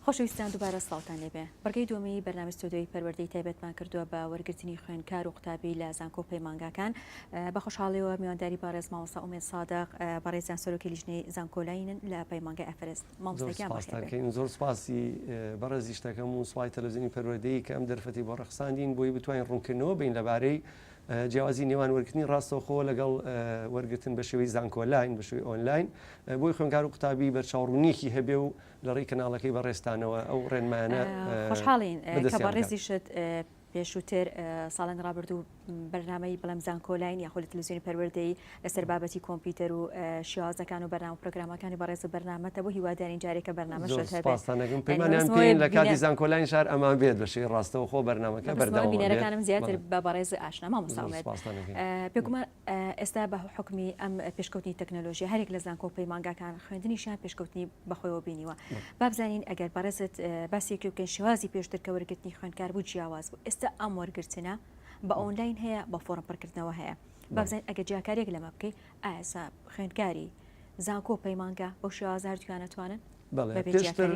خۆشەویستان دووبارە ساڵتان لێبێ بەرگەی دومی بەرنامە ستودیۆی پەروەردەی تایبەتمان کردووە بە وەرگرتنی خوێندکار و قوتابی لە زانکۆ پەیمانگاکان بە خۆشحاڵیەوە میوانداری بەڕێز مامۆستا ئومێد سادق بەڕێزیان سەرۆکی لیژنەی زانکۆلاینن لە پەیمانگای ئەفرست مامۆستاکەین زۆر سپاسی بەڕێزی شتەکەم و سوپای تەلەڤیزیۆنی پەروەردەی کە ئەم دەرفەتی بۆ ڕەخساندین بۆی بتوانین ڕوونکردنەوە بین لەبارەی جیاوازی نێوان وەرگرتنی ڕاستەوخۆ لەگەڵ وەرگرتن بە شێوەی زانکۆلاین بە شێوەی ئۆنلاین بۆی خوێنکار و قوتابی بەرچاوڕوونیەکی هەبێ و لە ڕێی کەناڵەکەی بەڕێستانەوە ئەو ڕێنمانە خۆشحاڵین کە بەڕێزیشت پێشووتر ساڵن ڕابردوو بەرنامەی بەڵام زانکۆلاین یاخۆ لە تەلەڤیزیۆنی پەروەردەی لەسەر بابەتی کۆمپیوتەر و شێوازەکان و بەرنامە پرۆگرامەکانی بەڕێز بەرنامەتە بۆ هیوادارین جارێکە بەرنامەشت هەبێت پەیمانیان پێین لە کاتی زانکۆلاین شار ئەمان بێت بە شێوەی ڕاستەوخۆ بەرنامەکە بەردەوام بینەرەکانم زیاتر بە بەڕێز ئاشنا مامۆستا ئومێد پێکومان ئێستا بە حکمی ئەم پێشکەوتنی تەکنۆلۆژی هەرێک لە زانکۆ پەیمانگاکان خوێندنیشیان پێشکەوتنی بەخۆیەوە بینیوە بابزانین ئەگەر بەڕێزت باسێکی بکەین شێوازی پێشتر کە وەرگرتنی خوێندکار بوو جیاواز بوو ئێستا ئەم وەرگرتنە بە ئۆنلاین هەیە بە فۆرم پڕکردنەوە هەیە بابزانین ئەگەر جاکارێک لەمە بکەی ئاسا خوێندکاری زانکۆ پەیمانگا بۆ شێوازار توانن پێشتر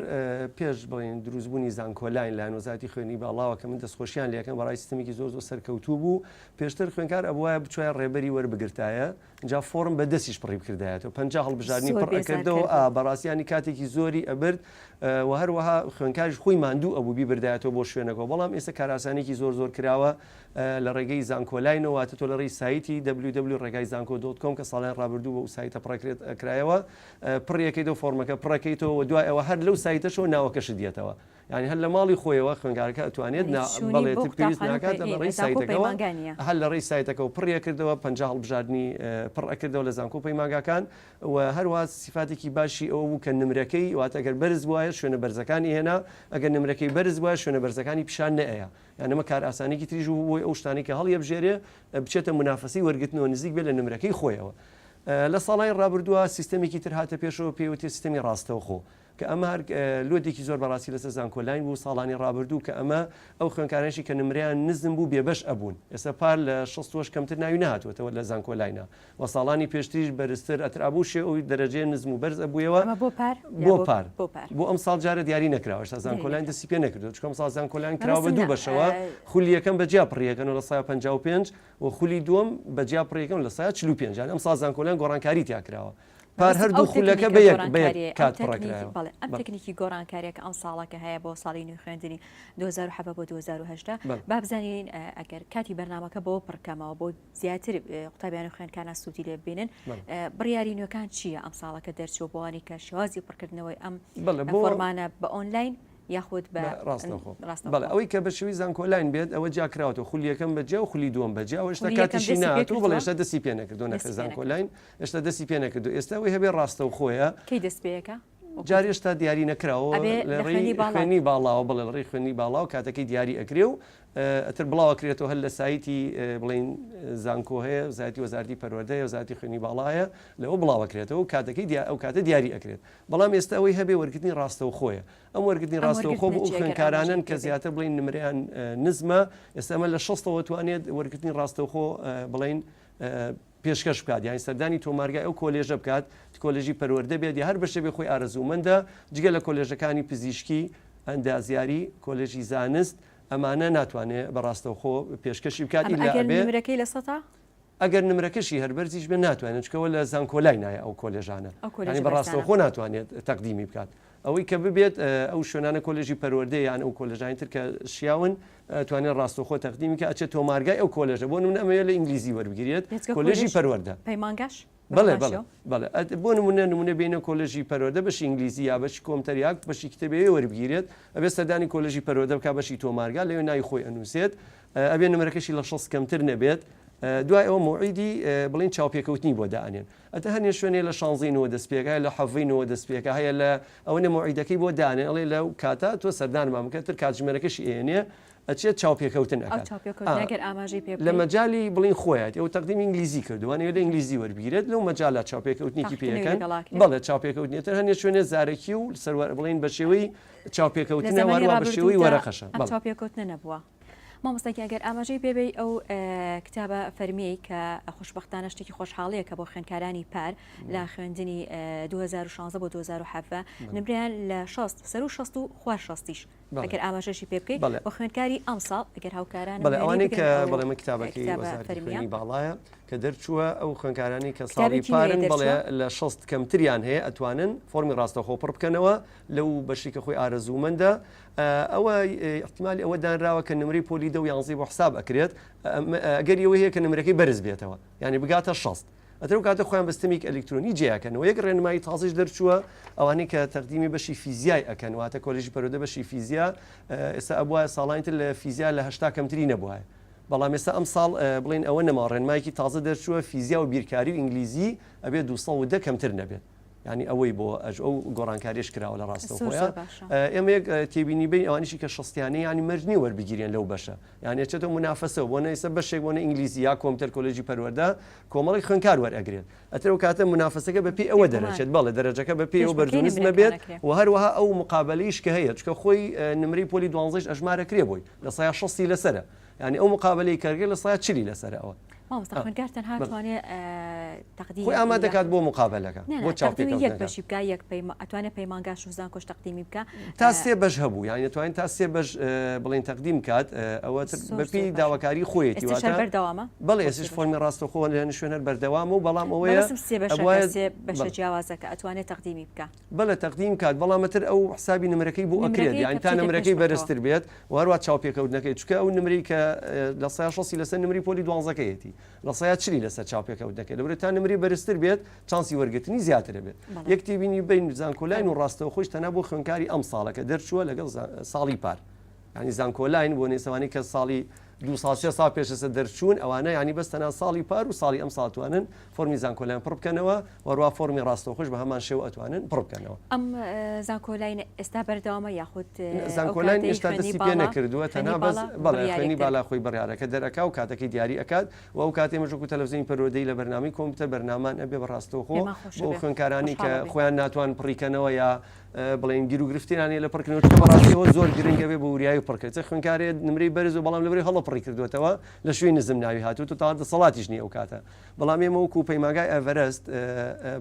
پێش بڵێن دروستبوونی زانکۆلاین لە وەزارەتی خوێنی باڵاوە کە من دەستخۆشیان لەکەم بەڕای سیستەمێکی زۆر سەرکەوتوو بوو پێشتر خوێنکار ئەبووایە بچوای ڕێبەری وەربگرتایە اینجا فۆرم بە دەستیش پڕی بکردایەوە 50 هەڵبژارنی پڕەکردەوە بەڕاستیانی کاتێکی زۆری ئەبرد و هەروەها خوێنکاریش خۆی ماندوو ئەبوو بیبردایەتەوە بۆ شوێنەکەەوە بەڵام ئێستا کاراسانێکی زۆر کراوە لە ڕێگەی زانکۆلاینەوە واتە تۆ لە ڕێی سایتی www.ڕێگایزانکۆ.com کە ساڵیان ڕابردوو بە سایتە پڕکرێت کرایەوە پڕیەکەیتەوە فۆرمەکە پڕەکەیتەوە دوای ئەوە هەر لەو سایتەشەوە ناوەکەش دێتەوە ینی هەر لە ماڵی خۆیەوە خوێنکارەکە ئەتوانێت بڵێت پێویست ناکات لە ڕێی سایتەکەەوە هەر لە ڕێی سایتەکەەوە پڕیە کردەوە 50 هەڵبژاردننی پڕەکردەوە لە زانکۆ پەیمانگاکان و هەروە سیفاتێکی باشی ئەوە بوو کە نمرەکەی واتەگەر بەرز وایە شوێنە بەرزەکانی هێنا ئەگەر نمرەکەی بەرز وایە شوێنە بەرزەکانی پیشان نەیە یانەمە کار ئاسانێکی تریژ بۆی ئەو شتانی کە هەڵیە بژێرێ بچێتە منافەسی وەرگرتنەوە نزیک بێت لە نمرەکەی خۆیەوە لە ساڵای ڕابردووە سیستەمێکی تر هاتە پێشەوە پێوتێ سیستەمی ڕاستەوخۆ کە ئەمە لۆدێکی زۆر بەڕاستی لەسەر زانکۆلاین بوو ساڵانی ڕابردوو کە ئەمە ئەو خوێنکارانشی کە نمریان نزم بوو بێبەش ئەبوون ئێستا پار لە 6 کەمتر ناوی نهاتوەتەوە لە زانکۆلاینە و ساڵانی پێشتریش بەرزتر ئەترابوو شێ ئەوی دەرەجەیە نزم و بەرز ئەبوویەوە بۆ ئەم ساڵ جارە دیاری نەکراوە تا زانکۆلاین دەستی پێ نەکردو چکەم ساڵ زانکۆلاین کراوە بە دوو بەشەوە خولی یەکەم بەجیا پڕیەکەن و لە 155 و خولی دووەم بەجیا پڕیەکەن لە 145 ئەم ساڵ زانکۆلاین گۆڕانکاری تیاکراوە پار هەردوو خولەکە بە یەک کات پڕکرایەوە. ئەم تەکنیکی گۆڕانکاریەکە ئەم ساڵەکە هەیە بۆ ساڵی نوێ خوێندنی 2007 بۆ 2010 با بزانین ئەگەر کاتی بەرنامەکە بۆ پڕکەمەوە بۆ زیاتر قوتابیان خوێندکانە سوودی لێ ببینن بڕیاری نوێکان چییە ئەم ساڵەکە دەرچوە بۆوانی کە شێوازی پڕکردنەوەی ئەم فۆرمانە بە ئۆنلاین یاخود بە ڕاستەخۆ ئەوەی کە بە شێوی زانکۆلاین بێت ئەوە جاکراوەوە خولی یەکەم بەجێ و خولی دووەم بەجێ ئێشتا کاتیشی نهاتوو بەڵێ ئێشتا دەستی پێ نەکردو نەخە زانکۆلاین ئێشتا دەستی پێ نەکردو ئێستا ئەوەی هەبێ ڕاستەوخۆیە کەی دەست پێەکە جاری ئێستا دیاری نەکراوە لە ڕێی خوێنی باڵاوە بڵێ لە ڕێی خوێنی باڵاو کاتەکەی دیاری ئەکرێ و ئەتر بڵاوەکرێتەوە هەر لە سایتی بڵین زانکۆ هەیە زیاتی وەزارەتی پەروەردەیە وەزارەتی خوێنی باڵایە لەوە بڵاوەکرێتەوە کاتەکەی ئەو کاتە دیاری ئەکرێت بەڵام ئێستا ئەوەی هەبێ وەرگرتنی ڕاستەوخۆیە ئەم وەرگرتنی ڕاستەوخۆ بۆ ئەو خوێنکارانن کە زیاتر بڵین نمریان نزمە ئێستا ئەمە لە 6ەوە توانێت وەرگرتنی ڕاستەوخۆ بڵین پێشکەش بکات یانی سەردانی تۆمارگای ئەو کۆلێژە بکات کۆلێژی پەروەردە بێت یا هەر بەشە بێ خۆی ئارەزوومەندە جگە لە کۆلێژەکانی پزیشکی ئەندازیاری کۆلێژی زانست ئەمانە ناتوانێت بەڕاستەوخۆ پێشکەشی بکات نمرەکەی لە سەتا ئەگەر نمرەکەشی هەربەرزیش بێ ناتوانێت چکەوە لە زانکۆلاین نایە ئەو کۆلێژانە ینی بەڕاستەوخۆ ناتوانێت تەقدیمی بکات ئەوەی کە ببێت ئەو شوێنانە کۆلێژی پەروەردە یان ئەو کۆلێژانی تر کە شیاون توانێت ڕاستەوخۆ تەقدیمی کە ئەچێت تۆمارگای ئەو کۆلێژە بۆ نمونە ئەمەیە لە ئینگلیزی وەربگیرێت کۆلێژی پەروەردە پەیمانگەش بەڵێ بۆ نمونە بینە کۆلێژی پەروەردە بەشی ئینگلیزی یا بەشی کۆمتەریاک بەشی کتێبەیە وەربگیرێت ئەبێ سەردانی کۆلێژی پەروەردە بکات بەشی تۆمارگا لەوێ ناوی خۆی ئەنووسێت ئەبێ نمرەکەشی لە 6 کەمتر نەبێت دوای ئەوە موعیدی بڵین چاوپێکەوتنی بۆ دائنێن ئەتە هەنێ شوێنێ لە 16ەوە دەستپێکە لە حەڤینەوە دەستپێکە هەیە لە ئەوەنە موعیدەکەی بۆ دانێ ئەڵێ لەو کاتە تۆ سەردانمان بکە تر کاتژمێرەکەشی ئێنێ ئەچێت چاوپێکەوتن لە مەجای بڵین خۆیت ئەو تەقدیم ئینگلیزی کردوانێ لە ئینگلیزی وەربگیرێت لەو مەجاالە چاوپێکەوتنیکی پێەکەن بەڵێ چاوپێکەوتنیێتر هەنێ شوێنێ زارێکی و سەروەر بڵین بە شێوەی چاوپێکەوتنە وەروە بە شێوەی وەرەخەشە چاوپێکەوتنە نەبووە. مامۆستاکی ئەگەر ئاماژەی پێبێ ئەو کتابە فەرمیەی کە خۆشببختانە شتێکی خۆشحاڵەیە کە بۆ خوێندکارانی پار لە خوێندنی 2016 بۆ 2007 نمریان لە 6 سەر و 6 و خوار 6یش ئەگەر ئاماژەشی پێ بکەیت بۆ خوێندکاری ئەم ساڵ ئەگەر هاوکاران بەڵێ ئەوانەی کە بەڵێمە کتابەکەی فەرمی باڵایە کە دەرچووە ئەو خوێندکارانی کە ساڵی پارن بڵێ لە 6 کەمتریان هەیە ئەتوانن فۆرمی ڕاستەخۆ پڕ بکەنەوە لەو بەشی کە خۆی ئارەزوومەندە ئەوە احتمالی ئەوە دانراوە کە نمری پۆلی دە و یانزی بۆ حساب ئەکرێت ئەگەر ئەوە هەیە کە نمرەکەی بەرز بێتەوە یعنی بگاتە 6 ئەتر کاتە خۆیان بەستەمیک ئەلکترۆنی جیاکەنەوە یەک ڕێنمایی تازیش دەرچووە ئەوانەی کە تەقدیمی بەشی فیزیای ئەکەن واتە کۆلێژی پەروەردە بەشی فیزیا ئێستا ئەبووە ساڵانتر لە فیزیا لە 8 کەمتری نەبووە بەڵام ئێستا ئەم ساڵ بڵین ئەوە نەما ڕێنمایکی تازە دەرچووە فیزیا و بیرکاری و ئینگلیزی ئەبێت 210 کەمتر نەبێت ینی ئەوەی بۆ ئەو گۆڕانکاریش کراوە لە ڕاستەوخۆیە ئێمە یەک تێبینی بین ئەوانیشی کە شەستیانەی ینی مەرجنی وەربگیرێن لەو بەشە یعنی ئەچێتەوە منافەسە بۆ نەیسە بەشێک بۆنە ئینگلیزی یا کۆمپیوتەر کۆلێژی پەروەردە کۆمەڵی خوێندکار وەرئەگرێت ئەتر ئەو کاتە منافەسەکە بەپی ئەوە دەرەچێت بەڵێ دەرەجەکە بەپی ئەو بەرزونیزمە بێت و هەروەها ئەو مقابلەیش کە هەیە چکە خۆی نمری پۆلی 12 ئەژمارەکرێ بووی لە 160 لەسرە ینی ئەو مقابلەی کارگە لە 140 لەسەرەوە خوێندکار تەنها توانێت تەقدیم خۆی ئاما دەکات بۆ مقابلەکە بۆ چاوپێکەوتن یەک بەشی بکە یەک ئەتوانێت پەیمانگاش و زانکۆش تەقدیمی بکە تا سێ بەش هەبوو یعنی توانین تا سێ بەش بڵین تەقدیم کات ئەوە بەپی داواکاری خۆیەتی بەردەوامە بەڵێ ئێسش فۆرمی ڕاستەخۆ لە شوێنەر بەردەوام و بەڵام ئەوەیە بەشە جیاوازەکە ئەتوانێت تەقدیمی بکە بەڵێ تەقدیم کات بەڵامەتر ئەو حسابی نمرەکەی بۆ ئەکرێت یعنی تا نمرەکەی بەرزتر بێت و هەروە چاوپێکەوتنەکەی چکە ئەو نمری کە لە 160 لەسەر نمری پۆلی 12کەیەتی لە 140 لەسەر چاوپێکەوتنەکەی لەبەر تا نمری بەرزتر بێت چانسی وەرگرتنی زیاترە بێت یەکتی بینی بین زانکۆلاین و ڕاستەوە خۆش تەنها بۆ خوێندکاری ئەم ساڵەکە دەرچووە لەگەڵ ساڵی پار ینی زانکۆلاین بۆ نێسەوانی کە ساڵی 2 سال 3 سال پێشەسە دەرچوون ئەوانە ینی بەستەنا ساڵی پار و ساڵی ئەم ساڵتوانن فۆرمی زانکۆلایان پڕ بکەنەوە وەروە فۆرمی ڕاستەوخۆش بە هەمان شێو ئەتوانن پڕ بکەنەوە. ئەم زانکۆلاین ئێستا بەردەوامە یاخود زانکۆلاین ئێستا دەستی پێ نەکردووە تەنها بەس بەڵێ خوێنی بالا خۆی بڕیارەکە دەرەکا و کاتەکەی دیاری ئەکات و ئەو کاتێ مەژوکو تەلەڤیزیۆنی پەرۆدەی لە بەرنامەی کۆمپیوتەر بەرنامان ئەبێ بەڕاستەوخۆ بۆ خوێندکارانی کە خۆیان ناتوان پڕیکەنەوە یا بڵێن گیر و گرفتیانانی لە پڕکردنەوە بەڕاستیەوە زۆر گرنگە بێ بە وریایی و پڕکرد خوێنکارێ نمرەی بەرز و بەڵام لەبەری هەڵە پڕی کردوێتەوە لە شوێی نزم ناوی هاتووە تا دەسەڵاتیش نییە ئەو کاتە بەڵام ئێمە وەکو پەیمانگای ئەڤەرەست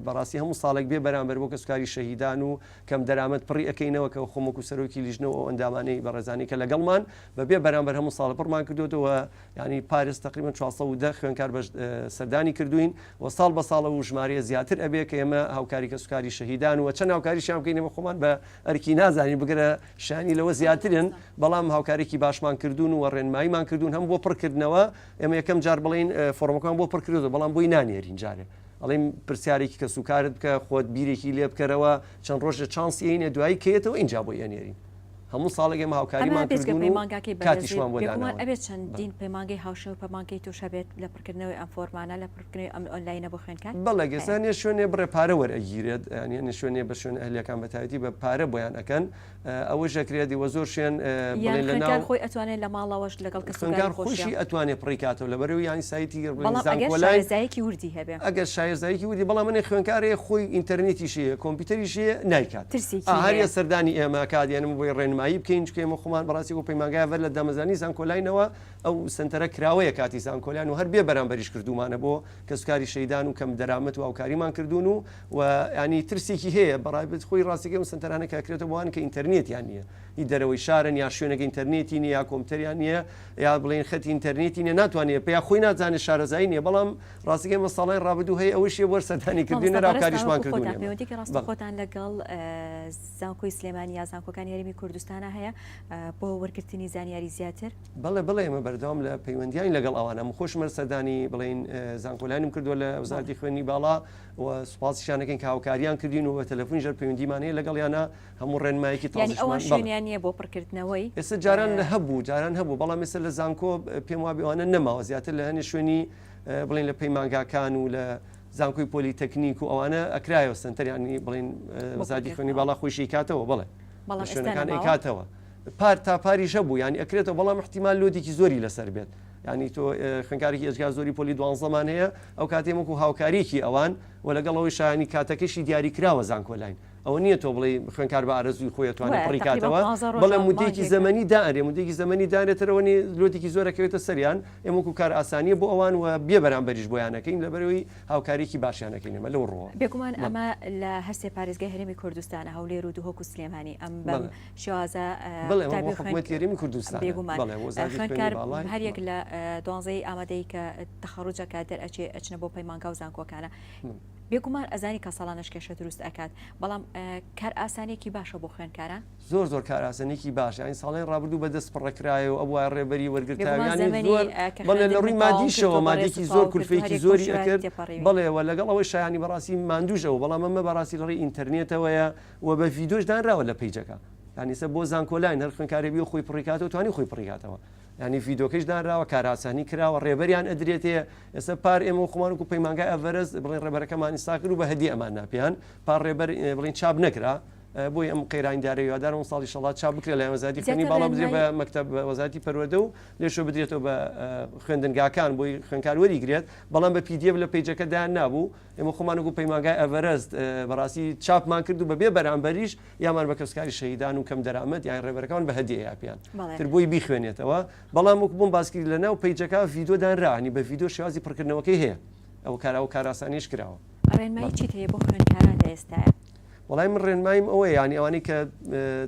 بەڕاستی هەموو ساڵێک بێ بەرامبەر بۆ کەسوکاری شەهیدان و کەم دەرامەت پڕی ئەەکەینەوە کە خۆمەکو سەرۆکی لیژنەوە ئەو ئەندامانەی بەڕێزانی کە لەگەڵمان بەبێ بەرامبەر هەموو ساڵ پڕمان کردوێتەوە ینی پارێز تقریبا 410 خوێنکار بە سەردانی کردوین و ساڵ بە ساڵە و ژمارە زیاتر ئەبێ کە ئێمە هاوکاری کەسوکاری شەهیدان و چەند هاوکاریشیان بکەینەوە خۆمان بە ئەرکی نازانی بگرە شانی لەوە زیاترن بەڵام هاوکارێکی باشمان کردوون و ڕێنماییمان کردوون هەم بۆ پڕکردنەوە ئێمە یەکەم جار بڵین فۆرمەکان بۆ پڕکردەوە بەڵام بۆی نانێرین جارێ ئەڵێم پرسیارێکی کە سوکارت بکە خۆت بیرێکی لێ بکەرەوە چەند ڕۆژە چانسیینە دوایی کێتەوە اینجا بۆ ئەنێرین هەموو ساڵێک ئێمە هاوکاریمان کردوون کاتیشمان بۆ داناوە ئەبێت چەندین پەیمانگەی هاوشێ و پەیمانگەی توش هەبێت لە پڕکردنەوەی ئەم فۆرمانە لە پڕکردنەوەی ئەم ئۆنلاینە بۆ خوێنکار بەڵێ گەسانێ شوێنێ بڕێ پارە وەرئەگیرێت ینی شوێنێ بە شوێن ئەهلیەکان بەتایبەتی بە پارە بۆیان ئەکەن ئەوە ژەکرێتی وە زۆر شوێن لەناو خۆی ئەتوانێت لە ماڵەوەش لەگەڵ کەسوکار خۆشی ئەتوانێت پڕیکاتەوە لە بەرەوەی ینی سایتی شارەزایەکی وردی هەبێ ئەگەر شارەزایەکی وردی بەڵام منێ خوێنکارێ خۆی ئینتەرنێتیشیە کۆمپیوتەریشیە نایکات هەریە سەردانی ئێمە کادیانم بۆی ڕێنمایی بکەین چکە ئێمە خۆمان بەڕاستی بۆ پەیمانگای ئەڤەر لە دامەزانی زانکۆلاینەوە ئەو سنتەرە کراوەیە کاتی زانکۆلایان و هەر بێ بەرامبەریش کردومانە بۆ کەسوکاری شەیدان و کەم دەرامەت و هاوکاریمان کردوون و ینی ترسێکی هەیە بەڕایبەت خۆی ڕاستیەکەی سنتەرانە کاکرێتەوە بۆوان کە ئینتەرنێتیان نییە هی دەرەوەی شارن یا شوێنەکە ئینتەرنێتی نیە یا کۆمپیوتەریان نییە یا بڵێن خەتی ئینتەرنێتی نیە ناتوانێت پێیا خۆی نازانێت شارەزایی نیە بەڵام ڕاستیەکەی مەساڵی ڕابردوو هەیە ئەوەشیە وەر سەردانی کردوینە راوکاریشمان کردوون خۆتان لەگەڵ زانکۆی سلێمانی یا زانکۆکانی یاریمی کوردستانە هەیە بۆ وەرگرتنی زانیاری زیاتر بەڵێ ئێمە بەردەوام لە پەیوەندیانی لەگەڵ ئەوانە خۆشمە سەردانی بڵین زانکۆلانیم کردووە لە وەزارەتی خوێنی باڵا و سوپاسیشانەکەن کە هاوکاریان کردین و بە تەلەفۆن ژەر پەیوەندیمانەیە لەگەڵیانە هەموو ڕێنمایەکی ئەوە شوێنیان نییە بۆ پڕکردنەوەی ئێستا جاران هەبوو بەڵام ئێستا لە زانکۆ پێم وابێ ئەوانە نەماوە زیاتر لە هەنێ شوێنی بڵین لە پەیمانگاکان و لە زانکۆی پۆلیتەکنیک و ئەوانە ئەکرایەوە سنتەریانی بڵین وەزارەتی خوێنی باڵا خۆشی کاتەوە بڵێ شوێنەکان ئەیکاتەوە پار تا پاریشە بوو ینی ئەکرێتەوە بەڵام احتیمال لۆدێکی زۆری لەسەر بێت ینی تۆ خوێنکارێکی ئەزگا زۆری پۆلی 12مان هەیە ئەو کاتێمەکو هاوکاریکی ئەوان و لەگەڵەوەی شایانی کاتەکەشی دیاری کراوە زانکۆلاین ئەوە نییە تۆ بڵێ خوێنکار بە ئارەزوی خۆی توانێت پڕیکاتەوە بەڵام مودێکی زەمەنی دارێ مودێکی زەمەنی دارێتەوەنی لۆتێکی زۆرەکەوێتە سەریان ئێمەکو کار ئاسانیە بۆ ئەوان و بێ بەرامبەریش بۆیانەکەین لەبەرەوەی هاوکارێکی باشیانەکەینەمە لەو ڕۆ بێگومان ئەمە لە هەرسێ پارێزگای هەرێمی کوردستانە هەولێر و دوهۆک و سلێمانی ئەم بەم شێوازە حکوومەتی کوردستان خوێنکار هەرێک لە دوانزەی ئامادەی کە تەخەڕوجەکە دەرئەچێ ئەچنە بۆ پەیمانگا و زانکۆکانە بێگومان ئەزانی کە ساڵانش کێشە دروست ئەکات بەڵام کار ئاسانێکی باشە بۆ خوێنکاران زۆر کار ئاسانێکی باش این ساڵی ڕابردوو بەدەست پڕەکرایە و ئەوە ڕێبەری وەرگرتاویانی بەڵێ لە ڕووی مادیشەوە مادێکی زۆر کولفەیەکی زۆری ئەکرد بڵێەوە لەگەڵ ئەوەی شایانی بەڕاستی ماندوژەوە بەڵام ئەمە بەڕاستی لەڕێی ئینتەرنێتەوەیە و بە ڤیدۆش دانراوە لە پیجەکە یانیسە بۆ زانکۆلاین هەر خوێنکارێبی خۆی پڕیکاتەوە توانی خۆی پڕیکاتەوە ینی ڤیدۆکەش دانراوە کاراسانی کراوە ڕێبەریان ئەدرێتەیە ئێستا پار ئێمە خۆمانکو پەیمانگای ئەڤەرەست بڵێن ڕێبەرەکەمانی ساکرد و بە هەدی ئەمان ناپیان پار ڕێبەر بڵین چاپ نەکرا بۆی ئەم قەیرانی دارەوەدارم ساڵی شەڵات چاپ بکرێت لە وەزارەتی خوێنی باڵا بدرێت بە مەکتەب وەزارەتی پەروەردە و لێشۆ بدرێتەوە بە خوێندنگاکان بۆی خوێنکار وەریگرێت بەڵام بە PDF لە پیجەکە دایان نابوو ئێمە خۆمانکو پەیمانگای ئەڤەرەست بەڕاستی چاپمان کرد و بەبێ بەرامبەریش یامان بە کەسکاری شەهیدان و کەم دەرامەت یان ڕێبەرەکان بە هەدیە یاپیان تر بۆی بیخوێنێتەوە بەڵام وەکو بۆم باسکرد لەناو پیجەکە ڤیدۆ دانراوانی بە ڤیدۆ شێوازی پڕکردنەوەکەی هەیە ئەو کاراسانیش کراوە ڕێنمایی چیت هەیە بۆ خوێنکاران لە ئێستاە وڵای من ڕێنمایم ئەوەیە ینی ئەوانەی کە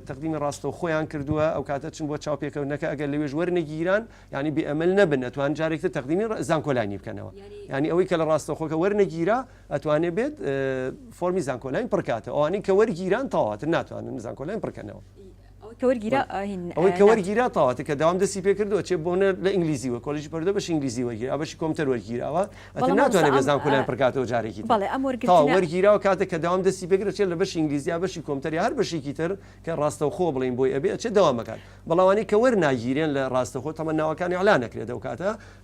تەقدیمی ڕاستەوە خۆیان کردووە ئەو کاتە چن بۆ چاوپێکەوتنەکە ئەگەر لەوێژ وەرنەگیران ینی بێئەمەل نەبن ئەتوان جارێکتر تەقدیمی زانکۆلانی بکەنەوە ینی ئەوەی کە لە ڕاستەوخۆکە وەرنەگیرا ئەتوانێت بێت فۆرمی زانکۆلاین پڕکاتە ئەوانەی کە وەرگیران تەواواتر ناتوانن زانکۆلاین پڕکەنەوە ئەوەی کە وەرگیرا تاواتە کە داوام دەستی پێ کردەوە چێ بۆنە لە ئینگلیزیوە کۆلیژ پەردە بەش ئینگلیزی وەرگیرا بەشی کۆمپیوتەر وەرگیراوە ناتوانێت بێ زانکۆلایان پڕکاتەوە جارێکی وەرگیراوە کاتێک کە داوام دەستی پێکرد چێت لە بەشی ئینگلیزیا بەشی کۆمپیوتەری هەر بەشێکی تر کە ڕاستەوخۆ بڵین بۆی ئەبێ چێ داوامەکات بەڵاوانی کە وەرناگیرێن لە ڕاستەخۆ تەمە ناوەکانی ئەعلان نەکرێت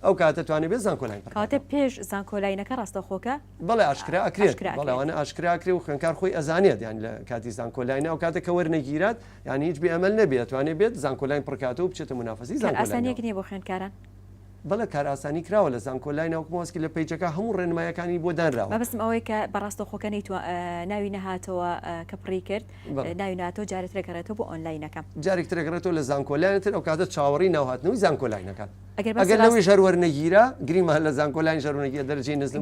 ئەو کاتە توانێت بێ زانکۆلاین کاتە پێش زانکۆلاینەکە ڕاستەخۆکە بەڵێ ئاشکرا ئەکرێت بەڵاوانە ئاشکراکرێ و خوێنکار خۆی ئەزانێت یان لە کاتی زانکۆلاینە ئەو کاتە کە وەرنەگیرات یانی هیچ بێ ئەمەل نەبێت توانێت بێت زانکۆلاین پڕکاتەوە و بچێتە منافەسی ئاسانیەک نییە بۆ خوێندکاران بەڵێ کار ئاسانی کراوە لە زانکۆلاینەوە مۆسکی لە پیجەکە هەموو ڕێنمایەکانی بۆ دانراوە بەبستم ئەوەی کە بەڕاستەخۆکە ناوی نەهاتەوە کە پڕی کرد ناوی ناتۆ جارێترەگەڕێتەوە بۆ ئۆنلاینەکە جارێکترەگەڕێتەوە لە زانکۆلاینتر ئەو کاتە چاوەڕی ناوهاتنەوەی زانکۆلاینەکان ئەگەر لەوەی ژەروەرنەگیرە گریمە لە زانکۆلاین ژەروەرنەگیرە دەرەجەی نزم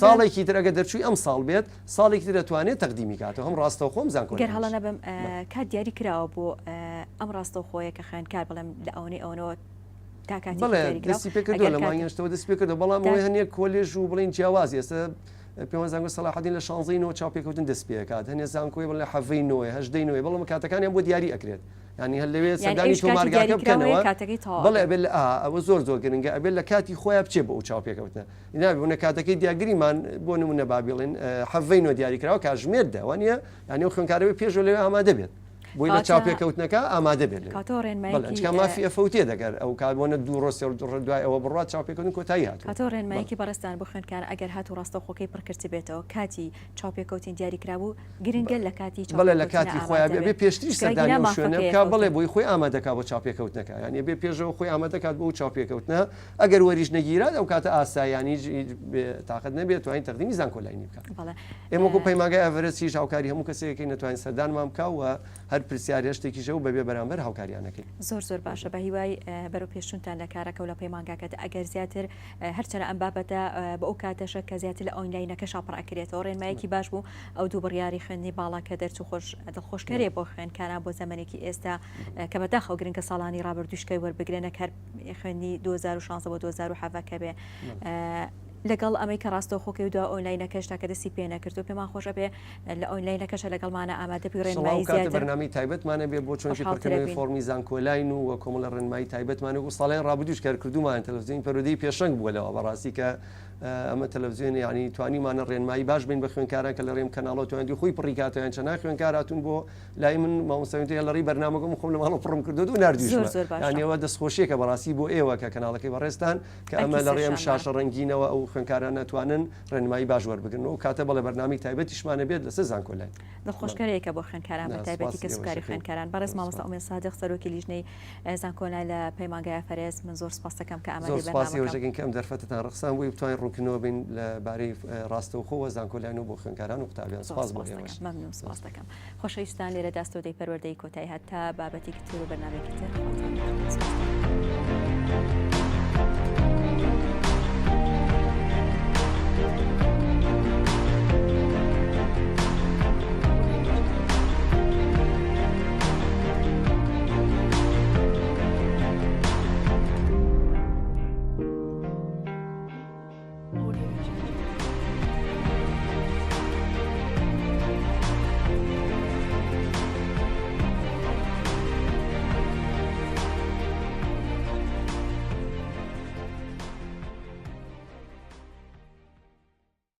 ساڵێکی تر ئەگە دەرچووی ئەم ساڵ بێت ساڵێکی تر دەتوانێت تەقدیمی کاتەوە هەم ڕاستەوخۆم زانکۆلاین گەر هەڵە نەبم کات دیاری کراوە بۆ ئەم ڕاستەوخۆیە کە خوێندکار بڵێم لە ئەوەی ئەوەوە بەڵێ دەستی پێکردو لە مانگەشتەوە دەست پێکردو بەڵام ئەوەی هەنێک کۆلێژ و بڵین جیاواز ئێستا پێوە زانکۆ سەلاحەدین لە 16ەوە چاوپێکەوتن دەست پێکات هەنێ زانکۆی بڵێ حەڤەی نوێ هەژدەی نوێ بەڵام کاتەکانیان بۆ دیاری ئەکرێت ینی هەر لەوێ سەردانی تۆمارگاکە بکەنەوە بەڵێ ئەبێت ئەوە زۆر گرنگە ئەبێت لە کاتی خۆیان بچێ بۆ ئەو چاوپێکەوتنە نابوونە کاتەکەی دیاگریمان بۆ نمونە بابیڵێن حەڤەی نوێ دیاریکراوە کاژمێر داوە نیە ینی ئەو خوێنکارەوەی پێشەوە لەوێ ئامادە بێت بۆی لە چاوپێکەوتنەکە ئامادە بێت مافی ئەفەوتێ دەگەر ئەو کاربوونە دوو ڕۆستی دوای ئەوە بڕات چاوپێکەوتن کۆتایی هات کاتۆ ڕێنمایەکی بەڕستان بۆ خوێندکار ئەگەر هات و ڕاستەخۆکەی پڕکردی بێتەوە کاتی چاوپێکەوتین دیاریکرابوو گرنگە لە کاتی بەڵێ لە کاتی خۆیان بێ پێشتری سەردانی شوێنە بکە بڵێ بۆی خۆی ئامادەکا بۆ چاوپێکەوتنەکە یعنی بێ پێشەوە خۆی ئامادەکات بۆ چاوپێکەوتنە ئەگەر وەریش نەگیرات ئەو کاتە ئاسایانی تااقت نەبێت توانین تەقدیمی زانکۆلاینی بکات ئێمەکو پەیمانگای ئەڤەرەستی هاوکاری هەموو کەسێکی نەتوانین سەردانمان بکەوە هەر پرسیاری هەشتێکی ژە و بەبێ بەرامبەر هاوکاریانەکەی زۆر باشە بە هیوای بەرەو پێشتونتان لە کارەکە و لە پەیمانگاکەت ئەگەر زیاتر هەرچەنە ئەم بابەتە بە ئەو کاتەشە کە زیاتر لە ئۆنلاینەکە شاپڕ ئەکرێتەوە ڕێنمایەکی باش بوو ئەو دوو بڕیاری خوێندنی باڵاکە دەرچوو دڵخۆشکەرێ بۆ خوێندکاران بۆ زەمانێکی ئێستا کە بەداخەو گرنگە ساڵانی ڕابردوشکەی وەربگرێنە کار خوێندنی 2016 بۆ 2017 کە بێ لەگەڵ ئەمەی کە ڕاستەوخۆکەی و دو ئۆنلاینەکەش تا کە دەستی پێ نەکردو پێمان خۆشە بێ لە ئۆنلاینەکەشە لەگەڵمانە ئامادە بی ڕێنمایی زیاتر بەرنامەی تایبەتمانە بێ بۆ چۆنکی پڕکردنەوەی فۆرمی زانکۆلاین و کۆمەڵە ڕێنمایی تایبەتمانە و ساڵیان ڕابردووش کردومان تەلەڤیزیۆنی پەرودەی پێشەنگ بووە لەوە بەڕاستی کە ئەمە تەلەڤیزیۆن ینی توانیمانە ڕێنمایی باش بین بە خوێنکاران کە لە ڕێم کەناڵەوە توانیدی خۆی پڕیکاتیان چەنا خوێنکاراتون بۆ لای من مامۆستاوێتی لە ڕێی بەرنامەکەم خۆم لە ماڵە پڕم کردو و نردویشمە یانیەوە دەستخۆشیەکە بەڕاستی بۆ ئێوە کە کەناڵەکەی بەڕێستان کە ئەمە لە ڕێم شاشە ڕەنگینەوە ئەو خوێنکاران نەتوانن ڕێنمایی باش وەربگرن و کاتە بەڵێ بەرنامی تایبەتیشمانە بێت لەسەر زانکۆلاین دڵخۆشکەرێکە بۆ خوێنکاران بە تایبەتی کە سوکاری خوێنکاران بەڕێز مامۆستا ئومێد سادق سەرۆکی لیژنەی زانکۆلای لە پەیمانگای فەرێز من زۆر سپاس دەکەم کە ئامادەی بەرنامەکەم کەم دەرفەتتان ڕخسان بووی بتوانین ڕوونکردنەوە بین لەبارەی ڕاستەوخۆوە زانکۆلاین و بۆ خوێنکاران و قوتابیان سپاس بۆ ئێوەش مەمنون سپاس دەکەم خۆشەویستان لێرە داستۆدەی پەروەردەی کۆتایی هەتا بابەتێکی تر و بەرنامێکی تر